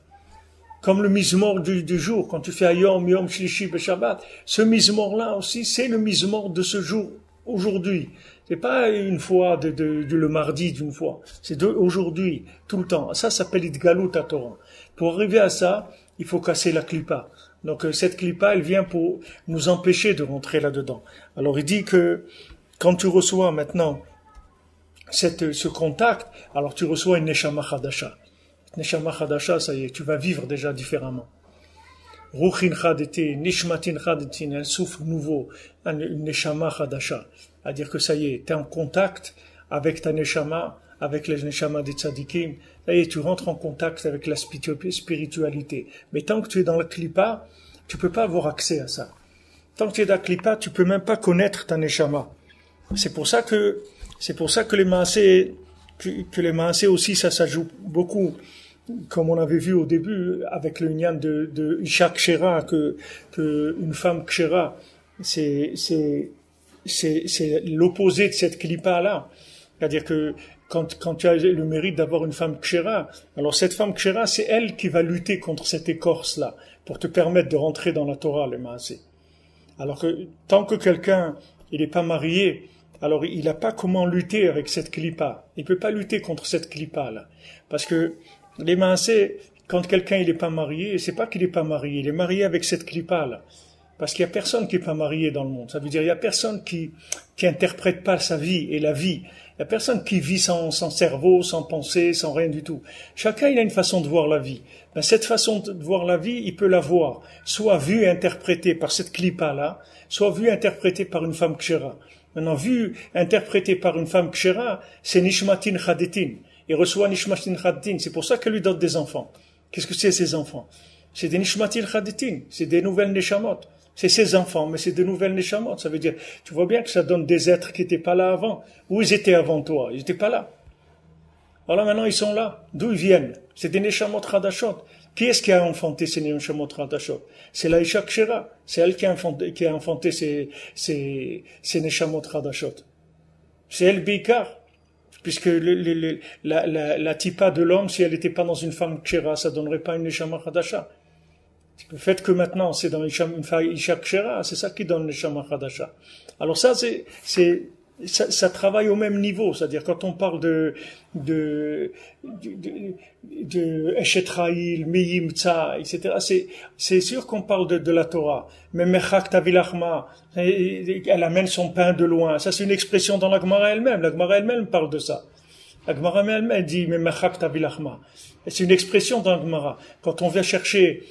Comme le mizmor du jour, quand tu fais Ayom, Yom, Shlishi, Shabbat, ce mizmor-là aussi, c'est le mizmor de ce jour, aujourd'hui. C'est pas une fois le mardi d'une fois. C'est aujourd'hui, tout le temps. Ça s'appelle Idgalut Torah. Pour arriver à ça, il faut casser la clipa. Donc, cette clipa, elle vient pour nous empêcher de rentrer là-dedans. Alors, il dit que, quand tu reçois maintenant ce contact, alors tu reçois une Neshama Chadasha. Neshama Chadasha, ça y est, tu vas vivre déjà différemment. Ruchin Chadetin, Nishmatin Chadetin, un souffle nouveau, une Neshama Chadasha. C'est-à-dire que ça y est, tu es en contact avec ta Neshama, avec les Neshama des Tzadikim. Ça y est, tu rentres en contact avec la spiritualité. Mais tant que tu es dans la Klippa, tu peux pas avoir accès à ça. Tant que tu es dans la Klippa, tu peux même pas connaître ta Neshama. C'est pour ça que les Maasé aussi, ça joue beaucoup. Comme on avait vu au début, avec le Nyan de Isha Kshera, que une femme Kshera, c'est l'opposé de cette Klippa-là. C'est-à-dire que quand tu as le mérite d'avoir une femme Kshera, alors cette femme Kshera, c'est elle qui va lutter contre cette écorce-là, pour te permettre de rentrer dans la Torah, le Maasé. Alors que tant que quelqu'un, il n'est pas marié, alors il n'a pas comment lutter avec cette Klippa. Il peut pas lutter contre cette Klippa-là. Parce que les Maasé, quand quelqu'un il est pas marié, c'est pas qu'il est pas marié, il est marié avec cette Klippa-là. Parce qu'il y a personne qui est pas marié dans le monde. Ça veut dire il y a personne qui interprète pas sa vie et la vie. Il y a personne qui vit sans cerveau, sans pensée, sans rien du tout. Chacun il a une façon de voir la vie. Ben, cette façon de voir la vie, il peut la voir, soit vue et interprétée par cette Klippa-là, soit vue et interprétée par une femme Kshera. Maintenant, vu, interprété par une femme Kshera, c'est Nishmatin Chadetin. Il reçoit Nishmatin Chadetin. C'est pour ça qu'elle lui donne des enfants. Qu'est-ce que c'est ces enfants? C'est des Nishmatin Chadetin. C'est des nouvelles Neshamot. C'est ses enfants, mais c'est de nouvelles Neshamot. Ça veut dire, tu vois bien que ça donne des êtres qui n'étaient pas là avant. Où ils étaient avant toi? Ils n'étaient pas là. Voilà, maintenant ils sont là. D'où ils viennent? C'est des Neshamot Chadashot. Qui est-ce qui a enfanté ces Neshamot Chadashot? C'est la Isha Kshera. C'est elle qui a enfanté ces Neshamot Chadashot. C'est elle Bikar. Puisque la tipa de l'homme, si elle n'était pas dans une femme Kshera, ça donnerait pas une Neshama Chadasha. Le fait que maintenant c'est dans une femme Isha Kshera, c'est ça qui donne Neshama Chadasha. Alors ça, ça travaille au même niveau, c'est-à-dire quand on parle de Eshet Ra'il, Meyim Tza, etc. C'est sûr qu'on parle de la Torah. Mais Mechak Tavilachma, elle amène son pain de loin. Ça, c'est une expression dans la Gemara elle-même. La Gemara elle-même parle de ça. La Gemara elle-même dit Mechak Tavilachma. C'est une expression dans la Gemara. Quand on va chercher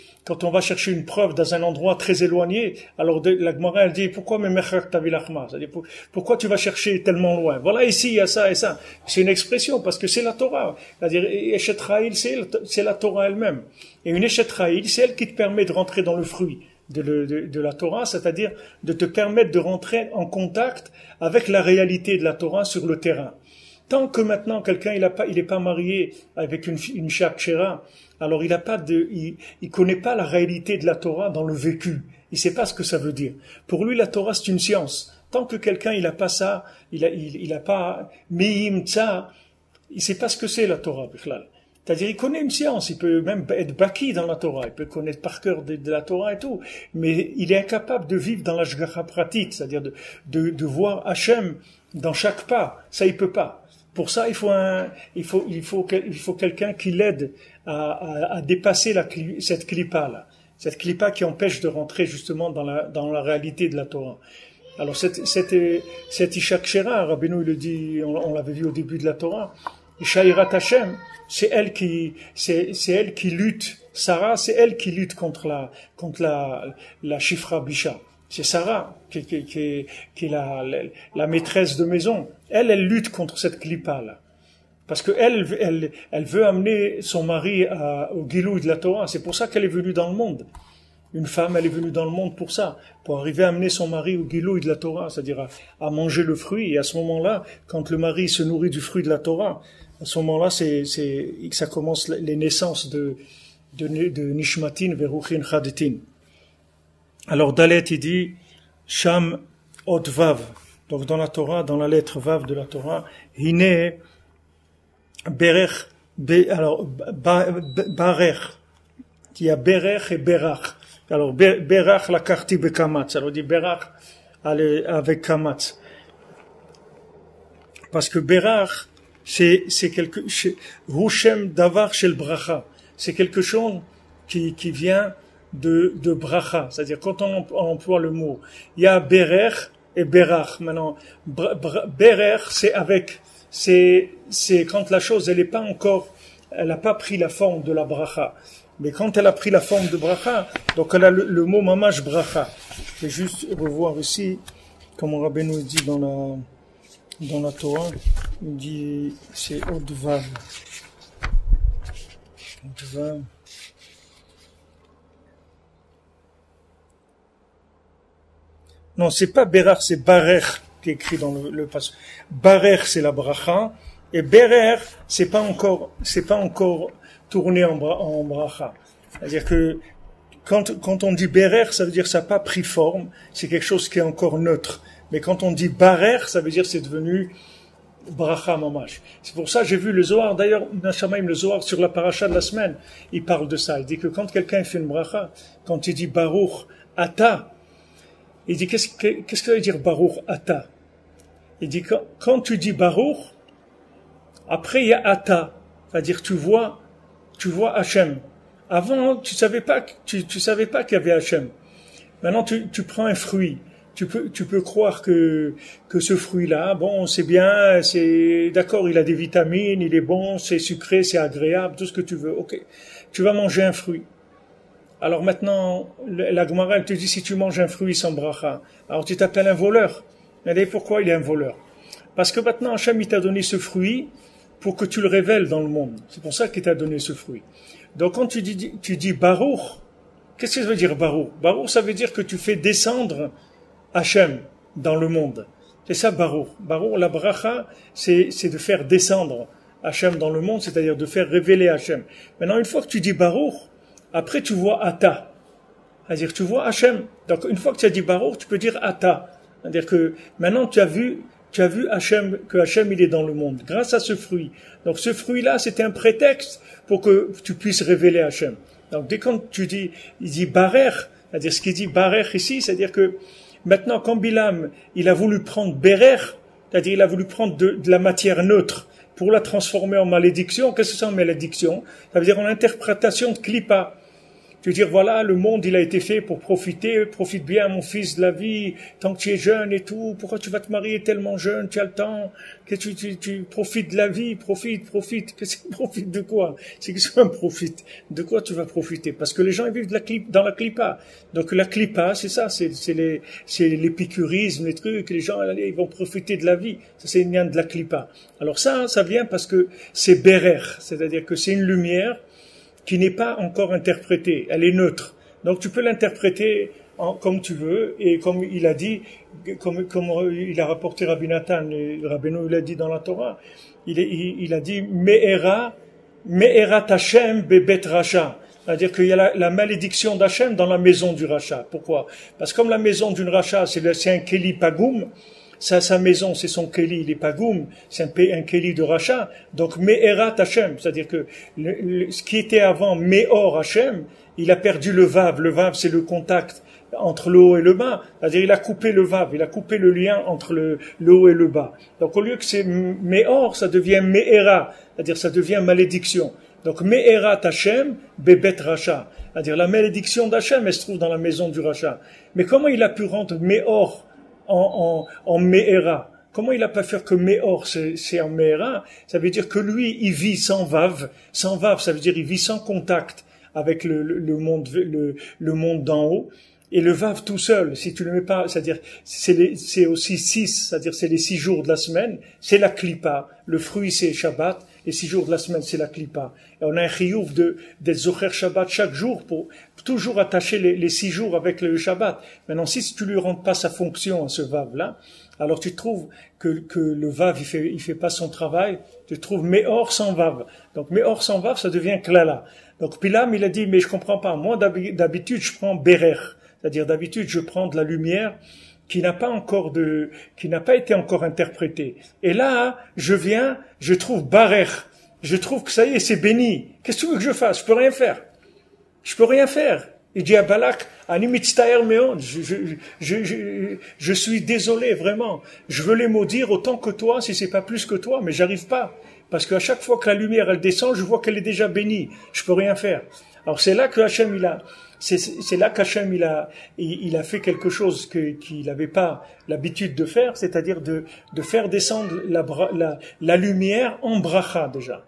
une preuve dans un endroit très éloigné, alors la Gemara elle dit pourquoi Mechak Tavilachma, c'est-à-dire pourquoi tu vas chercher tellement loin. Voilà, ici il y a ça et ça. C'est une expression parce que c'est la Torah. C'est-à-dire Eshet Ra'il, c'est la Torah elle-même. Et une Eshet Ra'il, c'est elle qui te permet de rentrer dans le fruit de la Torah, c'est-à-dire de te permettre de rentrer en contact avec la réalité de la Torah sur le terrain. Tant que maintenant quelqu'un il est pas marié avec une Kshera, alors il connaît pas la réalité de la Torah dans le vécu. Il sait pas ce que ça veut dire. Pour lui, la Torah c'est une science. Tant que quelqu'un il a pas ça, il a pas Me'im Tza, il sait pas ce que c'est la Torah, Bichlal. C'est-à-dire, il connaît une science, il peut même être baki dans la Torah, il peut connaître par cœur de la Torah et tout, mais il est incapable de vivre dans l'ashgacha pratique, c'est-à-dire de voir Hachem dans chaque pas. Ça, il peut pas. Pour ça, il faut quelqu'un qui l'aide à dépasser cette clipa-là. Cette clipa qui empêche de rentrer justement dans la réalité de la Torah. Alors, cette Isha Kshera, Rabbeinu, il le dit, on l'avait vu au début de la Torah, Isha Yirat Hashem, c'est elle qui lutte. Sarah, c'est elle qui lutte contre la Shifra Bisha. C'est Sarah qui est la maîtresse de maison. Elle lutte contre cette clipa-là. Parce que elle veut amener son mari au Gilou de la Torah. C'est pour ça qu'elle est venue dans le monde. Une femme, elle est venue dans le monde pour ça, pour arriver à amener son mari au Gilou de la Torah, c'est-à-dire à manger le fruit. Et à ce moment-là, quand le mari se nourrit du fruit de la Torah, à ce moment-là, ça commence les naissances de Nishmatin Veruchin Chadetin. Alors Dalet, il dit Sham Od Vav. Donc dans la Torah, dans la lettre Vav de la Torah, Hine Berech, alors, Barer, il y a Berech et Berach. Alors, Berach, la karti bekamatz. Alors, on dit Berach avec kamatz. Parce que Berach, c'est quelque, Hushem davar shel bracha. C'est quelque chose qui vient de bracha. C'est-à-dire, quand on emploie le mot, il y a Berech et Berach. Maintenant, Berech, c'est quand la chose, elle n'a pas pris la forme de la bracha. Mais quand elle a pris la forme de bracha, donc elle a le mot mamash bracha. Je vais juste revoir ici, comme Rabbeinu dit dans la Torah, il dit, c'est Odvav. Odvav. Non, c'est pas Berach, c'est Barer qui est écrit dans le passage. Barer, c'est la bracha, et Berer, c'est pas encore tourné en bracha. C'est-à-dire que quand on dit Berer, ça veut dire que ça n'a pas pris forme, c'est quelque chose qui est encore neutre. Mais quand on dit Barer, ça veut dire que c'est devenu bracha mamash. C'est pour ça que j'ai vu le Zohar, d'ailleurs, le Zohar sur la paracha de la semaine, il parle de ça. Il dit que quand quelqu'un fait une bracha, quand il dit Baruch Ata, il dit qu'est-ce que ça veut dire Baruch Ata? Il dit quand tu dis Baruch, après il y a Ata, c'est-à-dire tu vois Hachem. Avant tu savais pas qu'il y avait Hachem. Maintenant tu prends un fruit. Tu peux croire que ce fruit-là, bon, c'est bien, c'est d'accord, il a des vitamines, il est bon, c'est sucré, c'est agréable, tout ce que tu veux. OK. Tu vas manger un fruit. Alors maintenant, la Gemara, elle te dit si tu manges un fruit sans bracha, alors tu t'appelles un voleur. Mais pourquoi il est un voleur? Parce que maintenant, Hachem, il t'a donné ce fruit pour que tu le révèles dans le monde. C'est pour ça qu'il t'a donné ce fruit. Donc quand tu dis Baruch, qu'est-ce que ça veut dire Baruch? Baruch, ça veut dire que tu fais descendre Hachem dans le monde. C'est ça Baruch. Baruch, la bracha, c'est de faire descendre Hachem dans le monde, c'est-à-dire de faire révéler Hachem. Maintenant, une fois que tu dis Baruch, après tu vois Ata. C'est-à-dire tu vois Hachem. Donc une fois que tu as dit Baruch, tu peux dire Ata. C'est-à-dire que maintenant tu as vu Hachem, que Hachem il est dans le monde, grâce à ce fruit. Donc ce fruit-là, c'était un prétexte pour que tu puisses révéler Hachem. Donc dès quand il dit Barer, c'est-à-dire ce qu'il dit Barer ici, c'est-à-dire que maintenant quand Bilam, il a voulu prendre Berer, c'est-à-dire il a voulu prendre de la matière neutre pour la transformer en malédiction. Qu'est-ce que c'est en malédiction? Ça veut dire en interprétation de Klippa. Tu veux dire, voilà, le monde, il a été fait pour profiter, profite bien, mon fils, de la vie, tant que tu es jeune et tout, pourquoi tu vas te marier tellement jeune, tu as le temps, que tu profites de la vie, profite, qu'est-ce que profite de quoi? C'est que c'est un profite. De quoi tu vas profiter? Parce que les gens, ils vivent dans la clipa. Donc la clipa, c'est ça, c'est l'épicurisme, les trucs, les gens, ils vont profiter de la vie. Ça, c'est une de la clipa. Alors ça vient parce que c'est Berer, c'est-à-dire que c'est une lumière qui n'est pas encore interprétée, elle est neutre. Donc tu peux l'interpréter comme tu veux, et comme il a dit, comme il a rapporté Rabbi Nathan, Rabbeinu il a dit dans la Torah, il a dit Me'era Hashem bebet Racha. C'est-à-dire qu'il y a la malédiction d'Hachem dans la maison du Racha. Pourquoi? Parce que comme la maison d'une Racha, c'est un Keli Pagoum, sa maison, c'est son Keli, il est Pagoum, c'est un Keli de Racha. Donc, Me'erat Hashem, c'est-à-dire que ce qui était avant Me'or Hashem, il a perdu le Vav. Le Vav, c'est le contact entre le haut et le bas. C'est-à-dire, il a coupé le Vav, il a coupé le lien entre le haut et le bas. Donc, au lieu que c'est Me'or, ça devient Me'era, c'est-à-dire ça devient malédiction. Donc, Me'erat Hashem, Bebet Racha. C'est-à-dire, la malédiction d'Hachem, elle se trouve dans la maison du Racha. Mais comment il a pu rendre Me'or en Me'era? Comment il a pas fait que Me'or c'est en Me'era? Ça veut dire que lui, il vit sans Vav. Sans Vav, ça veut dire il vit sans contact avec le monde d'en haut. Et le Vav tout seul, si tu le mets pas, c'est-à-dire, c'est aussi 6, c'est-à-dire c'est les 6 jours de la semaine, c'est la Klippa. Le fruit, c'est Shabbat. Les 6 jours de la semaine, c'est la Klippa. Et on a un chiyuv d'être Zocher Shabbat chaque jour pour toujours attacher les 6 jours avec le Shabbat. Maintenant, si tu lui rends pas sa fonction à ce Vav-là, alors tu trouves que le Vav, il fait pas son travail. Tu trouves Me'or sans Vav. Donc, Me'or sans Vav, ça devient Klala. Donc, Pilam, il a dit, mais je comprends pas. Moi, d'habitude, je prends Berer. C'est-à-dire, d'habitude, je prends de la lumière qui n'a pas été encore interprétée. Et là, je trouve Barer. Je trouve que ça y est, c'est béni. Qu'est-ce que tu veux que je fasse? Je peux rien faire. Je peux rien faire. Il dit à Balak, Ani mitztaer meod, je suis désolé, vraiment. Je veux les maudire autant que toi, si c'est pas plus que toi, mais j'arrive pas. Parce qu'à chaque fois que la lumière, elle descend, je vois qu'elle est déjà bénie. Je peux rien faire. Alors c'est là que Hachem, c'est là qu'Hachem, il a fait quelque chose qu'il n'avait pas l'habitude de faire, c'est-à-dire de faire descendre la lumière en bracha, déjà.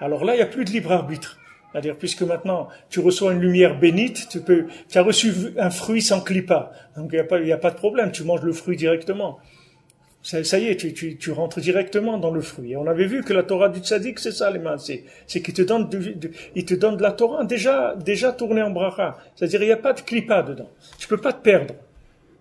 Alors là, il n'y a plus de libre arbitre. C'est-à-dire, puisque maintenant, tu reçois une lumière bénite, tu as reçu un fruit sans clipa. Donc, il n'y a pas de problème, tu manges le fruit directement. Ça y est, tu rentres directement dans le fruit. Et on avait vu que la Torah du tzaddik, c'est ça, les mains. C'est qu'il te donne il te donne de la Torah déjà tournée en bracha. C'est-à-dire, il n'y a pas de clipa dedans. Tu peux pas te perdre.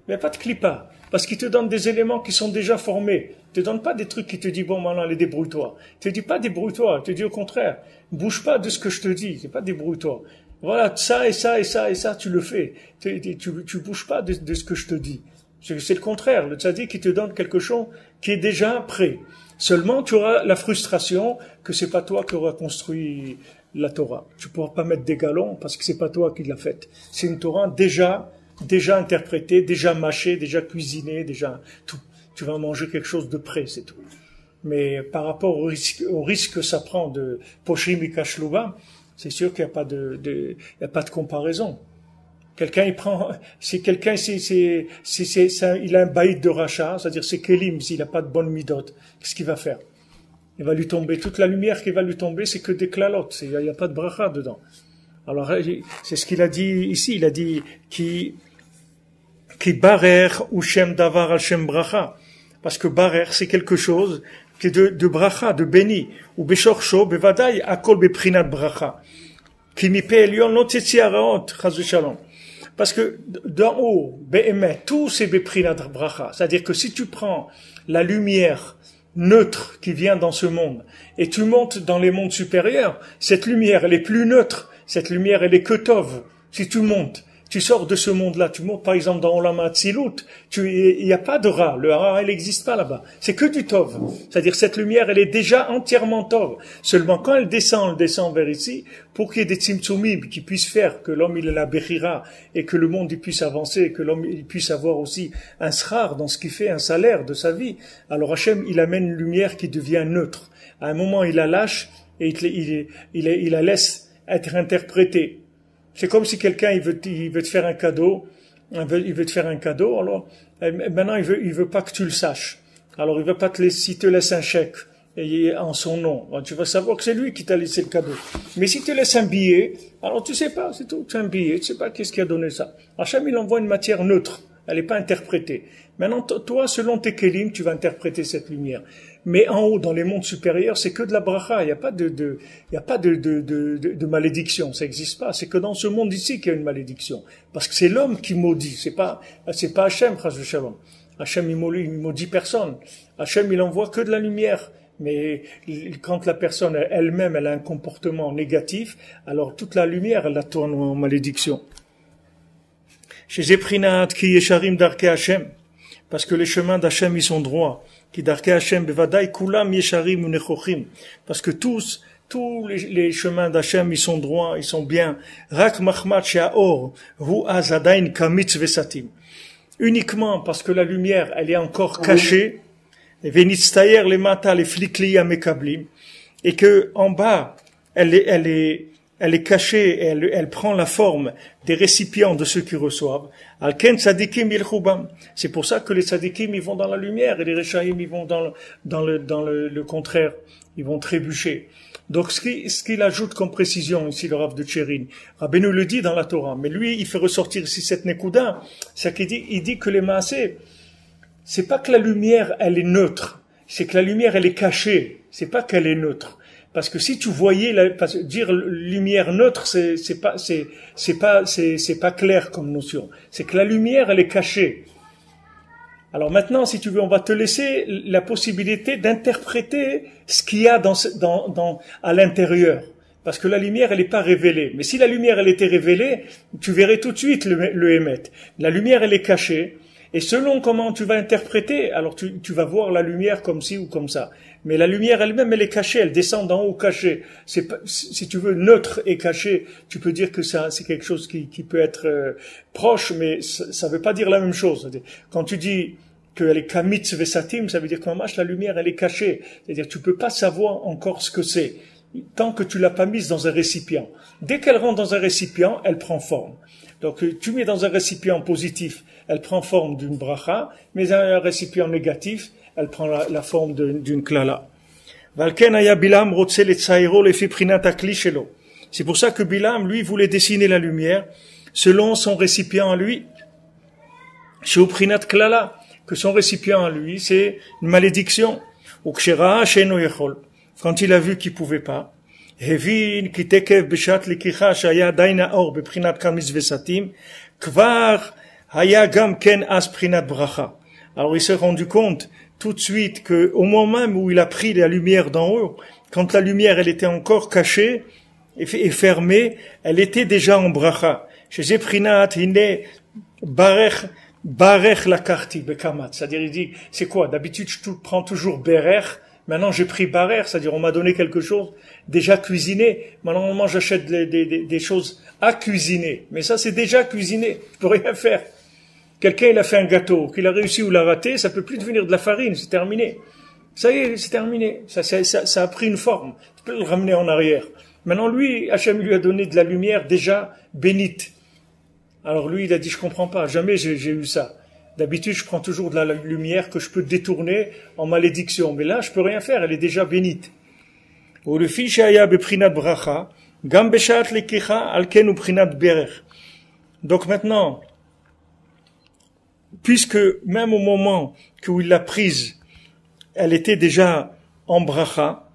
Il n'y a pas de clipa. Parce qu'il te donne des éléments qui sont déjà formés. Il te donne pas des trucs qui te dit, bon, maintenant, allez, débrouille-toi. Il te dit pas débrouille-toi. Il te dit au contraire, bouge pas de ce que je te dis. C'est pas débrouille-toi. Voilà, ça et ça et ça et ça, tu le fais. Tu bouges pas de ce que je te dis. C'est le contraire. Le tzaddik qui te donne quelque chose qui est déjà prêt. Seulement, tu auras la frustration que c'est pas toi qui auras construit la Torah. Tu pourras pas mettre des galons parce que c'est pas toi qui l'as faite. C'est une Torah déjà interprétée, déjà mâchée, déjà cuisinée, déjà tout. Tu vas manger quelque chose de prêt, c'est tout. Mais par rapport au risque que ça prend de poshim et kashlouba, c'est sûr qu'il n'y a pas il y a pas de comparaison. Quelqu'un, il a un baïd de rachat, c'est-à-dire c'est kelim, s'il n'a pas de bonne midot, qu'est-ce qu'il va faire? Il va lui tomber, toute la lumière qui va lui tomber, c'est que des klalotes, il n'y a pas de bracha dedans. Alors, c'est ce qu'il a dit ici, il a dit, qui barer ou shem davar al shem bracha. Parce que barer, c'est quelque chose qui est de bracha, de béni. Ou beshorcho, bevadai, akol beprinat bracha. Qui mi pe elion, lo tzetzi araot, chas v'shalom. Parce que d'en haut, be'emet, tout c'est beprinat bracha. C'est-à-dire que si tu prends la lumière neutre qui vient dans ce monde et tu montes dans les mondes supérieurs, cette lumière, elle est plus neutre. Cette lumière, elle est que tov. Si tu montes, tu sors de ce monde-là, tu montes par exemple dans Olam Hatzilut, il n'y a pas de ra. Le ra, elle n'existe pas là-bas. C'est que du tov. C'est-à-dire cette lumière, elle est déjà entièrement tov. Seulement quand elle descend vers ici, pour qu'il y ait des tzimtzumim qui puissent faire que l'homme il est la bechira et que le monde il puisse avancer, et que l'homme il puisse avoir aussi un srar dans ce qu'il fait, un salaire de sa vie. Alors Hachem, il amène une lumière qui devient neutre. À un moment, il la lâche et il la laisse être interprétée. C'est comme si quelqu'un il veut te faire un cadeau, il veut te faire un cadeau, alors maintenant il veut pas que tu le saches. Alors il veut pas s'il te laisse un chèque en son nom, alors, tu vas savoir que c'est lui qui t'a laissé le cadeau. Mais s'il te laisse un billet, alors tu sais pas, c'est tout, tu as un billet, tu sais pas qu'est-ce qui a donné ça. Hachem il envoie une matière neutre, elle n'est pas interprétée. Maintenant toi, selon tes kelim, tu vas interpréter cette lumière. Mais en haut, dans les mondes supérieurs, c'est que de la bracha. Il n'y a pas de malédiction. Ça n'existe pas. C'est que dans ce monde ici qu'il y a une malédiction. Parce que c'est l'homme qui maudit. C'est pas Hachem, chas v'shalom. Hachem, il maudit personne. Hachem, il envoie que de la lumière. Mais quand la personne elle-même, elle a un comportement négatif, alors toute la lumière, elle la tourne en malédiction. Chez Zeprinat, qui yesharim darke Hachem. Parce que les chemins d'Hachem, ils sont droits. Qui darke Hachem bevadai kulam yesharim unechochim. Parce que tous les chemins d'Hachem, ils sont droits, ils sont bien. Rak machmat she'aor hu azadain kamitz vesatim. Uniquement parce que la lumière, elle est encore cachée. Venitztayer les mata les flikliya mekablim. Et que en bas, elle est cachée, elle prend la forme des récipients de ceux qui reçoivent. Alken tzadikim yelchubam. C'est pour ça que les tzadikim, ils vont dans la lumière et les rechaïm, ils vont dans le contraire. Ils vont trébucher. Donc, ce qu'il ajoute comme précision ici, le Rav de Tchérin, Rabbeinu le dit dans la Torah, mais lui, il fait ressortir ici cette Nekuda, c'est qu'il dit que les maasés, c'est pas que la lumière, elle est neutre, c'est que la lumière, elle est cachée, c'est pas qu'elle est neutre. Parce que si tu voyais, dire lumière neutre, c'est pas clair comme notion. C'est que la lumière, elle est cachée. Alors maintenant, si tu veux, on va te laisser la possibilité d'interpréter ce qu'il y a à l'intérieur. Parce que la lumière, elle n'est pas révélée. Mais si la lumière, elle était révélée, tu verrais tout de suite le émet. La lumière, elle est cachée. Et selon comment tu vas interpréter, alors tu vas voir la lumière comme ci ou comme ça. Mais la lumière elle-même, elle est cachée, elle descend d'en haut cachée. C'est pas, si tu veux, neutre et caché, tu peux dire que ça, c'est quelque chose qui peut être proche, mais ça veut pas dire la même chose. Quand tu dis qu'elle est kamitz vesatim, ça veut dire qu'en marche, la lumière, elle est cachée. C'est-à-dire, tu peux pas savoir encore ce que c'est, tant que tu l'as pas mise dans un récipient. Dès qu'elle rentre dans un récipient, elle prend forme. Donc, tu mets dans un récipient positif, elle prend forme d'une bracha, mais dans un récipient négatif, elle prend la forme d'une klala. C'est pour ça que Bilam, lui, voulait dessiner la lumière selon son récipient à lui. Que son récipient à lui, c'est une malédiction. Quand il a vu qu'il pouvait pas, הבין כי תקף בשעת לקיחה שהיה עדיין האור בבחינת קמיץ וסתים, כבר היה גם כן אז בחינת ברכה. Alors il s'est rendu compte tout de suite que au moment même où il a pris la lumière d'en haut, quand la lumière elle était encore cachée et fermée, elle était déjà en bracha. Chez Brinat, hine barech la karti bekamat. C'est-à-dire il dit c'est quoi? D'habitude je prends toujours berech. Maintenant, j'ai pris barer, c'est-à-dire on m'a donné quelque chose déjà cuisiné. Maintenant, j'achète des choses à cuisiner. Mais ça, c'est déjà cuisiné. Je peux rien faire. Quelqu'un, il a fait un gâteau, qu'il a réussi ou l'a raté, ça peut plus devenir de la farine, c'est terminé. Ça y est, c'est terminé. Ça a pris une forme. Tu peux le ramener en arrière. Maintenant, lui, Hachem lui a donné de la lumière déjà bénite. Alors lui, il a dit, je comprends pas, jamais j'ai eu ça. D'habitude, je prends toujours de la lumière que je peux détourner en malédiction. Mais là, je peux rien faire, elle est déjà bénite. Donc maintenant, puisque même au moment où il l'a prise, elle était déjà en bracha,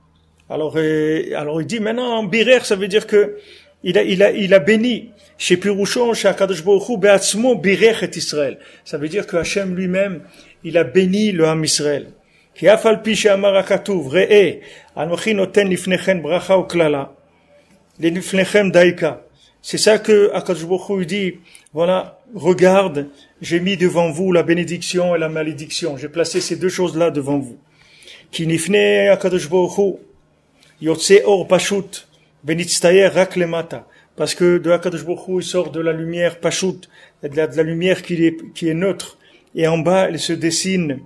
alors il dit maintenant en birer, ça veut dire que il a béni. Chez Pirouchon, chez Akadosh Baruch Hu, be'atzmo birech et Israël. Ça veut dire que Hachem lui-même, il a béni le Ham Israël. Ki afal pi she'amar hakatuv, re'eh, anochi noten lifnechem bracha ou klala, lifnechem daika. C'est ça que Akadosh Baruch Hu dit, voilà, regarde, j'ai mis devant vous la bénédiction et la malédiction. J'ai placé ces deux choses-là devant vous. Ki nifne Akadosh Baruch Hu, yotze or pashut, benitztayer rak lemata. Parce que de Hakadosh Baruch Hu, il sort de la lumière pachout, de la lumière qui est neutre, et en bas, elle se dessine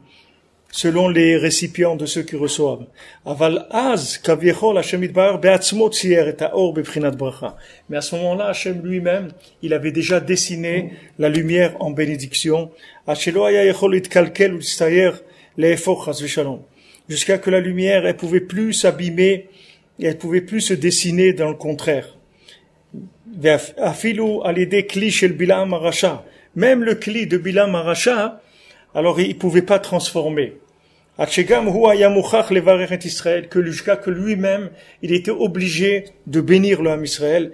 selon les récipients de ceux qui reçoivent. Aval az kaviechol Hashem itbarach be'atzmo tzier et ha'or beprinat bracha. Mais à ce moment-là, Hashem lui-même, il avait déjà dessiné la lumière en bénédiction. Hashelo haya yechol itkalkel ou tzayer le'efoch chas v'shalom. Jusqu'à que la lumière, elle pouvait plus s'abîmer, et elle pouvait plus se dessiner dans le contraire. Même le cli de Bilam Arasha, alors il pouvait pas transformer. Que jusqu'à que lui-même, il était obligé de bénir le Ham Israël.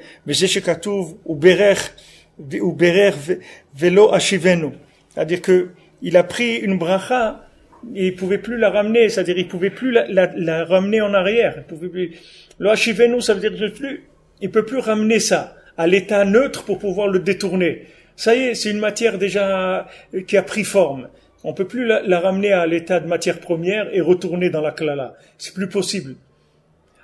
C'est-à-dire que il a pris une bracha et il pouvait plus la ramener, c'est-à-dire il pouvait plus la ramener en arrière. Il pouvait plus. Le Hashivenu, ça veut dire il peut plus ramener ça à l'état neutre pour pouvoir le détourner. Ça y est, c'est une matière déjà qui a pris forme. On peut plus la ramener à l'état de matière première et retourner dans la klala. C'est plus possible.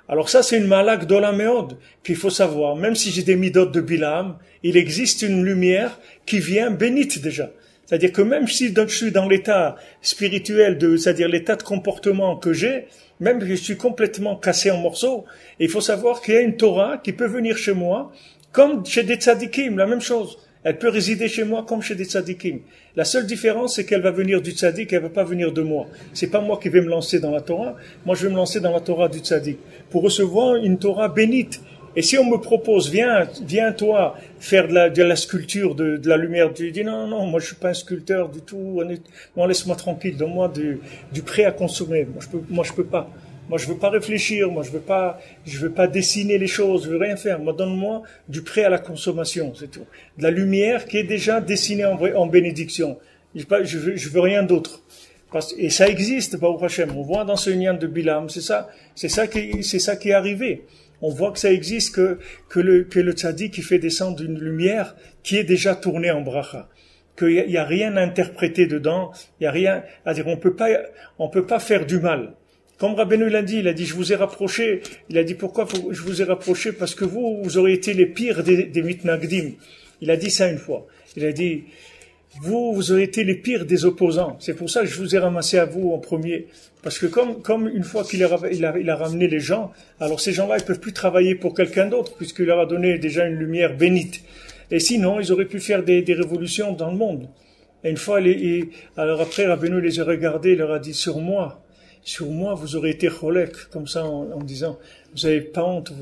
Alors ça, c'est une malak d'Olaméod qu'il faut savoir. Même si j'ai des midot de Bilam, il existe une lumière qui vient bénite déjà. C'est-à-dire que même si je suis dans l'état spirituel, c'est-à-dire l'état de comportement que j'ai, même si je suis complètement cassé en morceaux, il faut savoir qu'il y a une Torah qui peut venir chez moi, comme chez des tzadikim, la même chose. Elle peut résider chez moi comme chez des tzadikim. La seule différence, c'est qu'elle va venir du tzadik, elle va pas venir de moi. C'est pas moi qui vais me lancer dans la Torah, moi je vais me lancer dans la Torah du tzadik, pour recevoir une Torah bénite. Et si on me propose, viens toi, faire de la sculpture, de la lumière, tu dis non, moi je suis pas un sculpteur du tout, non, laisse-moi tranquille, donne-moi du prêt à consommer. Moi je peux pas. Moi, je veux pas réfléchir, moi, je veux pas dessiner les choses, je veux rien faire. Moi, donne-moi du prêt à la consommation, c'est tout. De la lumière qui est déjà dessinée en bénédiction. Je veux rien d'autre. Et ça existe, Baruch Hashem. On voit dans ce lien de Bilam, c'est ça qui est arrivé. On voit que ça existe, que le tzaddik qui fait descendre une lumière qui est déjà tournée en bracha. Qu'il y a rien à interpréter dedans, il y a rien à dire. On peut pas faire du mal. Comme Rabbeinu l'a dit, il a dit, je vous ai rapproché. Il a dit, pourquoi je vous ai rapproché? Parce que vous aurez été les pires des mitnagdim. Il a dit ça une fois. Il a dit, vous aurez été les pires des opposants. C'est pour ça que je vous ai ramassé à vous en premier. Parce que comme une fois qu'il a ramené les gens, alors ces gens-là, ils peuvent plus travailler pour quelqu'un d'autre, puisqu'il leur a donné déjà une lumière bénite. Et sinon, ils auraient pu faire des révolutions dans le monde. Et une fois, alors après, Rabbeinu les a regardés, il leur a dit, sur moi, vous aurez été cholek, comme ça, en disant, vous avez pas honte,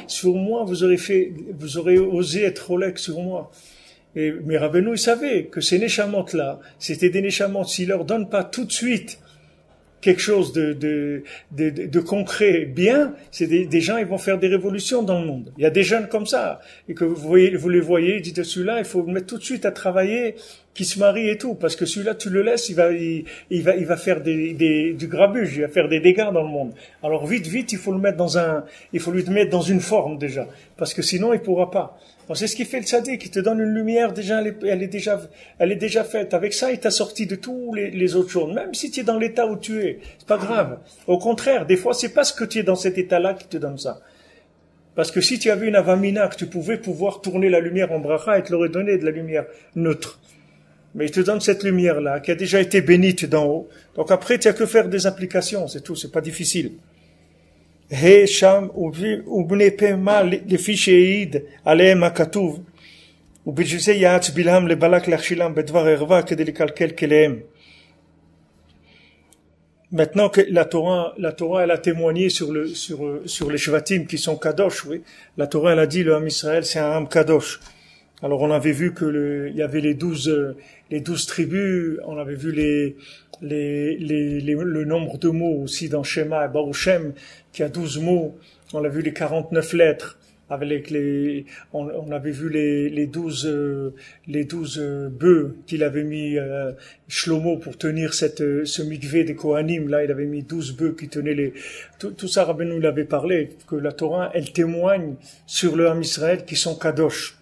sur moi, vous aurez osé être cholek sur moi. Mais Rabbeinu, il savait que ces neshamot-là, c'était des neshamot, s'il leur donne pas tout de suite quelque chose de concret, bien, c'est des gens, ils vont faire des révolutions dans le monde. Il y a des jeunes comme ça, et que vous les voyez, dites celui-là, il faut le mettre tout de suite à travailler, qui se marie et tout, parce que celui-là, tu le laisses, il va faire du grabuge, il va faire des dégâts dans le monde. Alors vite, il faut lui mettre dans une forme déjà, parce que sinon, il pourra pas. Alors, c'est ce qui fait le tzaddik, qui te donne une lumière, déjà, elle est déjà faite. Avec ça, il t'a sorti de tous les autres choses. Même si tu es dans l'état où tu es, c'est pas grave. Au contraire, des fois, c'est parce que tu es dans cet état-là qui te donne ça. Parce que si tu avais une avamina, que tu pouvais pouvoir tourner la lumière en bracha, il te l'aurait donné de la lumière neutre. Mais il te donne cette lumière-là, qui a déjà été bénite d'en haut. Donc après, tu as que faire des applications, c'est tout, c'est pas difficile. He sham ubne pema lefi she'id alehem hakatuv ובשביל זה יעץ בלעם לבלק להכשילם בדבר ערווה כדי לקלקל כליהם. Maintenant que la Torah, elle a témoigné sur les Shvatim qui sont Kadosh, oui. La Torah, elle a dit, le Ham Israël, c'est un Ham Kadosh. Alors, on avait vu que il y avait les 12 tribus, on avait vu le nombre de mots aussi dans Shema et Baruch Shem, qui a 12 mots. On a vu les 49 lettres. Avec on avait vu les 12 bœufs qu'il avait mis Shlomo pour tenir ce mikvé des Kohanim. Là, il avait mis 12 bœufs qui tenaient tout ça. Rabbeinu nous l'avait parlé, que la Torah, elle témoigne sur le Ham Israël qui sont Kadosh.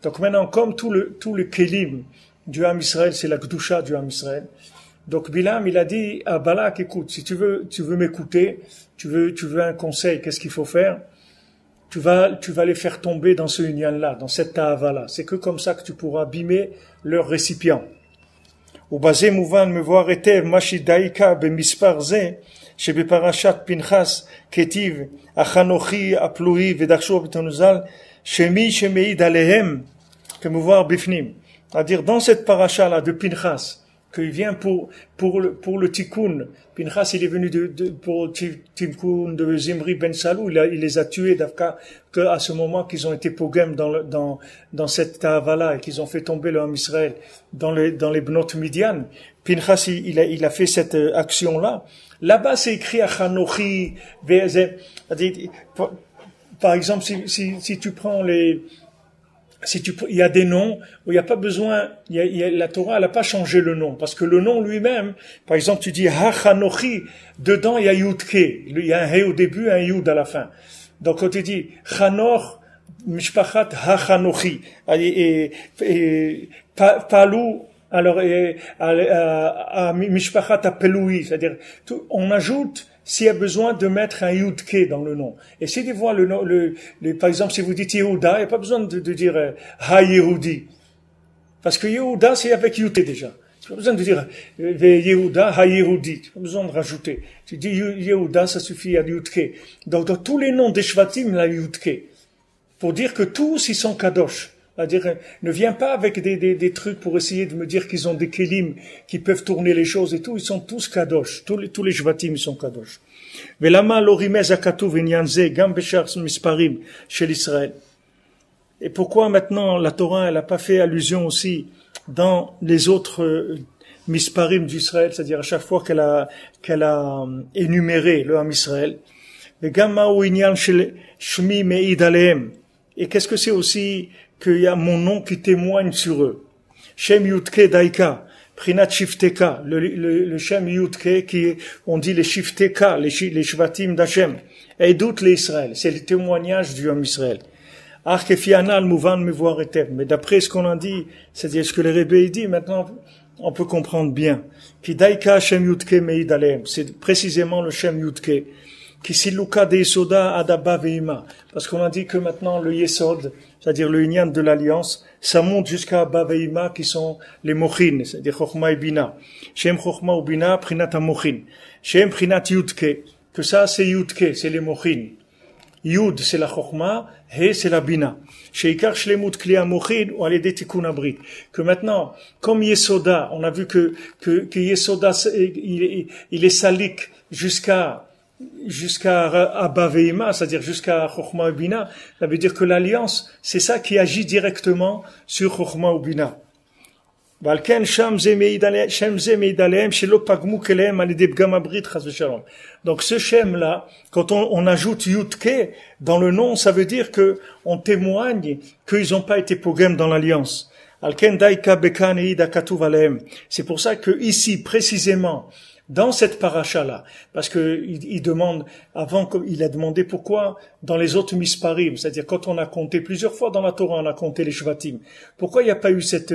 Donc maintenant, comme tout le kelim du Ham Israël, c'est la Kedusha du Ham Israël. Donc Bilam, il a dit à Balak, écoute, si tu veux m'écouter, tu veux un conseil, qu'est-ce qu'il faut faire? Tu vas les faire tomber dans ce union-là, dans cette ta'ava-là. C'est que comme ça que tu pourras abîmer leur récipient. ובזה מובן מבואר היטב מה שדייקה במספר זה שבפרשת פנחס כתיב החנוכי הפלוי ודרשו בתנוזל שמי שמעיד עליהם כמבואר בפנים. C'est-à-dire dans cette paracha-là de Pinchas, qu'il vient pour le tikkun. Pinchas, il est venu pour tikkun de Zimri ben Salou, il les a tués d'Afka que à ce moment qu'ils ont été pogem dans cette ta'ava-là et qu'ils ont fait tomber le Ham Israël dans les Bnot Midian. Pinchas, il a fait cette action-là. Là-bas, c'est écrit à Chanochi, par exemple, si tu prends il y a des noms où il n'y a pas besoin, la Torah, elle n'a pas changé le nom, parce que le nom lui-même, par exemple, tu dis Ha-Chanochi, dedans il y a Yud-Ke, il y a un He au début, un Yud à la fin. Donc quand tu dis Chanor, Mishpachat Ha-Chanochi, et Palou, alors, à Mishpachat Ha-Peloui, c'est-à-dire, on ajoute, s'il y a besoin de mettre un Yud-Ke dans le nom. Et si tu vois par exemple, si vous dites Yehuda, il n'y a pas besoin de dire Ha-Yehudi. Parce que Yehuda, c'est avec Yud-Ke déjà. Tu n'as pas besoin de dire Yehuda, Ha-Yehudi. Tu n'as pas besoin de rajouter. Tu dis Yehuda, ça suffit à Yud-Ke. Donc, dans tous les noms des Shvatim, il y a Yud-Ke. Pour dire que tous, ils sont Kadosh. C'est-à-dire, ne viens pas avec des trucs pour essayer de me dire qu'ils ont des kelim qui peuvent tourner les choses et tout. Ils sont tous kadosh. Tous les shvatim, ils sont kadosh. Velama lo rimez akatuv inyan ze gam beshar misparim chez l'Israël. Et pourquoi maintenant la Torah, elle n'a pas fait allusion aussi dans les autres misparim d'Israël, c'est-à-dire à chaque fois qu'elle a énuméré le Ham Israël. Vegam ma'u inyan shel shmi me'id alehem. Et qu'est-ce que c'est aussi qu'il y a mon nom qui témoigne sur eux. Shem Yudke Daika, Prinat Shifteka, le Shem Yudke qui, on dit les Shifteka, les Shvatim d'Hachem, et d'autres les Israël. C'est le témoignage du Ham Israël. Mais d'après ce qu'on a dit, c'est-à-dire ce que le Rebbe dit, maintenant, on peut comprendre bien. C'est précisément le Shem Yudke. Parce qu'on a dit que maintenant le Yesod, c'est-à-dire le Inyan de l'Alliance, ça monte jusqu'à Abba Ve'ima qui sont les Mochin, c'est-à-dire Chochma et Bina. Shem Chochma ou Bina, Prinat HaMochin. Shem Prinat Yudke, que ça c'est Yudke, c'est les Mochin. Yud c'est la Chochma, He c'est la Bina. Sheikar Shlemut Kli HaMochin ou Alede Tikkun HaBrit. Que maintenant, comme Yesoda, on a vu que Yesoda, il est salik jusqu'à Abba Ve'ima, c'est-à-dire jusqu'à Chochma et Bina, ça veut dire que l'alliance, c'est ça qui agit directement sur Chochma ou Bina. Donc ce Shem-là, quand on ajoute Yudke dans le nom, ça veut dire que on témoigne qu'ils n'ont pas été pogem dans l'alliance. C'est pour ça que ici, précisément, dans cette paracha-là, parce que il demande, avant, il a demandé pourquoi dans les autres misparim, c'est-à-dire quand on a compté plusieurs fois dans la Torah, on a compté les shvatim, pourquoi il n'y a pas eu cette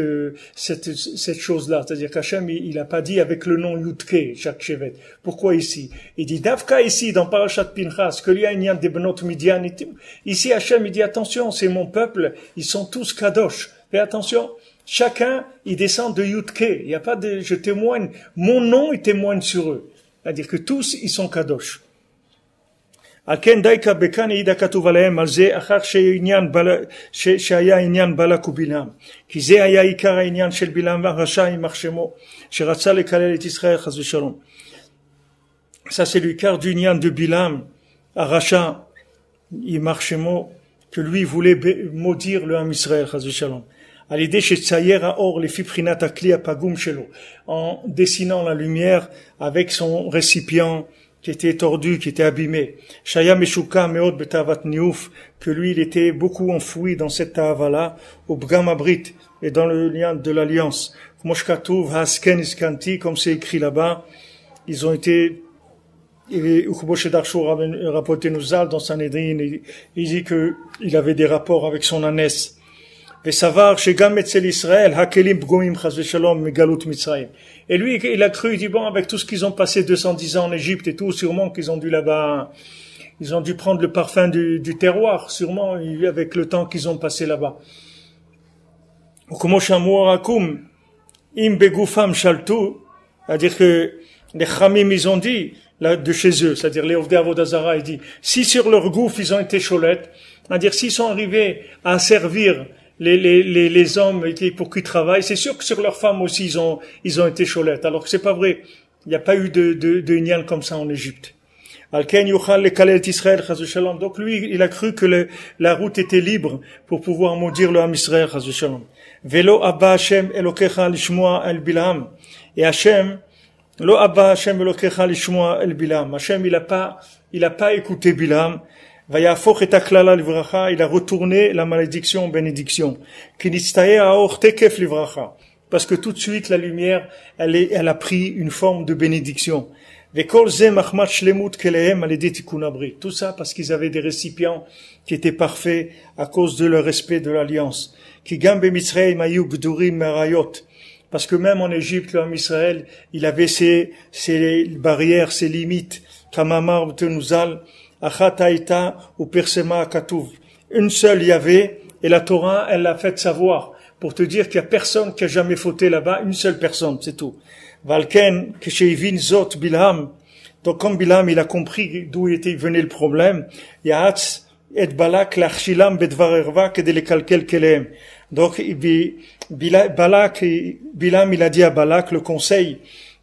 chose-là, c'est-à-dire qu'Hachem, il a pas dit avec le nom Yudke, chaque shevet. Pourquoi ici? Il dit, Davka ici, dans Parashat Pinchas, qu'il y a une des Benot Midian, ici Hachem, il dit, attention, c'est mon peuple, ils sont tous kadosh. Fais attention. Chacun, il descend de Yudke. Il n'y a pas de, je témoigne, mon nom, il témoigne sur eux. C'est-à-dire que tous, ils sont kadosh. Alken daika bekan ida katuv alehem al ze achar shaya inyan balak ubilam. Ki ze haya ikar inyan shel bilam rasha imach shemo sheratza lekalel et Israël chas v'shalom. Ça c'est l'ikar du inyan de Bilam à Rasha imach shemo, que lui voulait maudire le Ham Israël chas v'shalom. À l'idée chez Tsayer à or les fiprinat akli apagum shelo, en dessinant la lumière avec son récipient qui était tordu, qui était abîmé. Shaya meshuka meod betavat niouf, que lui il était beaucoup enfoui dans cette tahava-là, au bgam abrit, et dans le lien de l'alliance. Moshkatuv hasken iskanti, comme c'est écrit là-bas, ils ont été, et Ukbosh Darshur rapporté Nouzal dans Sanhedrin, il dit que il avait des rapports avec son ânesse. Et lui, il a cru, il dit, bon, avec tout ce qu'ils ont passé 210 ans en Égypte et tout, sûrement qu'ils ont dû là-bas, ils ont dû prendre le parfum du terroir, sûrement, avec le temps qu'ils ont passé là-bas. C'est-à-dire que les Khamim, ils ont dit, là, de chez eux, c'est-à-dire les Ovdei Avodazara, il dit, si sur leur gouffre, ils ont été cholettes, c'est-à-dire s'ils sont arrivés à servir les hommes pour qui ils travaillent, c'est sûr que sur leurs femmes aussi ils ont été cholettes, alors que c'est pas vrai. Il n'y a pas eu de union comme ça en Égypte. Donc lui, il a cru que la route était libre pour pouvoir maudire le Ham Israël. Velo abba Hashem elokecha lishmoa el Bilam. Et Hashem, lo abba Hashem elokecha lishmoa el Bilam. Hashem, il a pas écouté Bilam. Il a retourné la malédiction en bénédiction. Parce que tout de suite, la lumière, elle a pris une forme de bénédiction. Tout ça parce qu'ils avaient des récipients qui étaient parfaits à cause de leur respect de l'alliance. Parce que même en Égypte, l'homme Israël, il avait ses barrières, ses limites. Kamamar Tenuzal. Une seule il y avait, et la Torah, elle l'a fait savoir, pour te dire qu'il y a personne qui a jamais fauté là-bas, une seule personne, c'est tout. Valken, Kesheivin Zot Bilham. Donc, comme Bilham, il a compris d'où venait le problème, Yahatz et Balak l'Archilam Bedvar Erva que de les calquel Kelem. Donc, Bilham, il a dit à Balak le conseil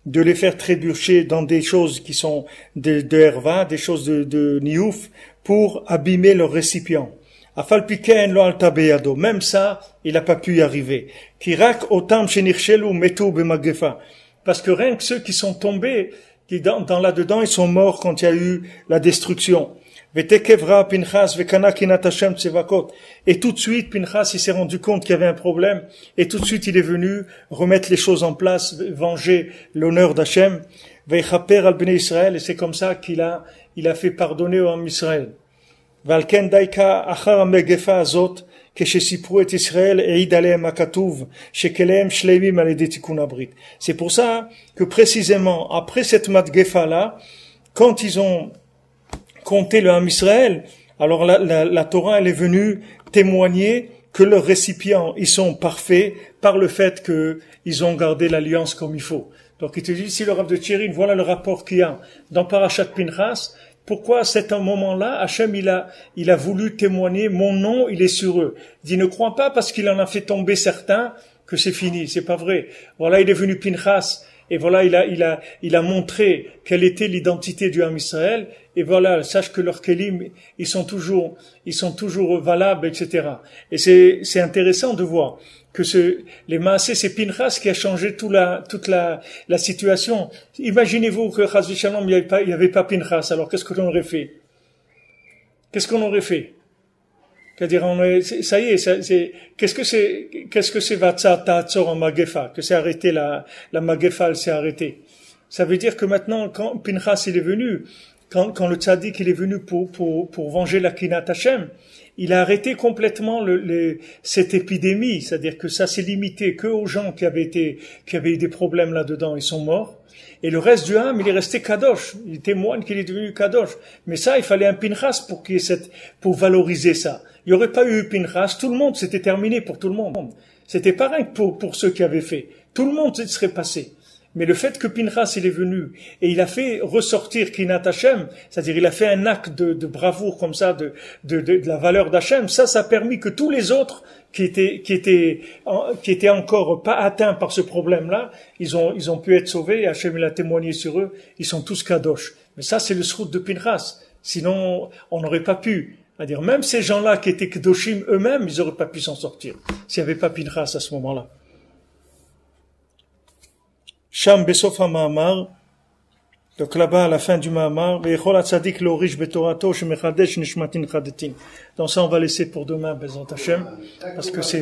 de les faire trébucher dans des choses qui sont de herva, des choses de niouf, pour abîmer leur récipient. Afalpiken lo altabeyado. Même ça, il n'a pas pu y arriver. Kirak otam shenirshelu metu bemagefa. Parce que rien que ceux qui sont tombés, qui dans là-dedans, ils sont morts quand il y a eu la destruction. Vetekevra Pinchas vekana kinat Hashem tsevakot. Et tout de suite, Pinchas, il s'est rendu compte qu'il y avait un problème, et tout de suite, il est venu remettre les choses en place, venger l'honneur d'Hashem. Veichaper al bnei Israël, et c'est comme ça qu'il a fait pardonner au Ham Israël. ועל כן דייקה אחר המגפה הזאת, כשסיפרו את ישראל, העיד עליהם הכתוב, שכליהם שלמים על ידי תיקון הברית. C'est pour ça que précisément, après cette magéfa-là, quand ils ont compté le Ham Israël, alors la Torah, elle est venue témoigner que leurs récipients, ils sont parfaits par le fait qu'ils ont gardé l'alliance comme il faut. Donc il te dit, ici le Rav de Tchérin, voilà le rapport qu'il y a dans Parashat Pinchas. Pourquoi c'est un moment-là, Hachem il a voulu témoigner, mon nom il est sur eux. Il dit, ne crois pas parce qu'il en a fait tomber certains que c'est fini, c'est pas vrai. Voilà, il est venu Pinchas et voilà, il a montré quelle était l'identité du Ham Israël et voilà, sache que leurs kelim ils sont toujours valables, etc. Et c'est intéressant de voir que les Maaseh, c'est Pinchas qui a changé toute la situation. Imaginez-vous que Chas v'Shalom, il y avait pas Pinchas, alors qu'est-ce qu'on aurait fait? C'est-à-dire, ça y est, qu'est-ce que c'est Vatsa Ta'atzor en Magéfa? Que c'est arrêté, la Magéfa, elle s'est arrêtée. Ça veut dire que maintenant, quand Pinchas il est venu, quand le tzaddik il est venu pour venger la Kinat Hashem, il a arrêté complètement cette épidémie, c'est-à-dire que ça s'est limité que aux gens qui avaient eu des problèmes là-dedans, ils sont morts. Et le reste du Ham, il est resté Kadosh. Il témoigne qu'il est devenu Kadosh. Mais ça, il fallait un Pinchas pour valoriser ça. Il n'y aurait pas eu Pinchas, tout le monde, c'était terminé pour tout le monde. C'était pareil pour ceux qui avaient fait. Tout le monde serait passé. Mais le fait que Pinchas il est venu et il a fait ressortir Kinat Hashem, c'est-à-dire il a fait un acte de bravoure comme ça, de la valeur d'Hashem, ça a permis que tous les autres qui étaient encore pas atteints par ce problème-là, ils ont pu être sauvés et Hashem il a témoigné sur eux, ils sont tous kadosh. Mais ça c'est le srout de Pinchas. Sinon on n'aurait pas pu. C'est-à-dire même ces gens-là qui étaient kedoshim eux-mêmes, ils n'auraient pas pu s'en sortir s'il n'y avait pas Pinchas à ce moment-là. Sham Besof HaMa'amar, donc là-bas à la fin du Ma'amar, Ve'echol HaTzadik L'Orish Betorato Shemechadesh Nishmatin Chadetin. Donc ça on va laisser pour demain, Bezrat Hashem, parce que c'est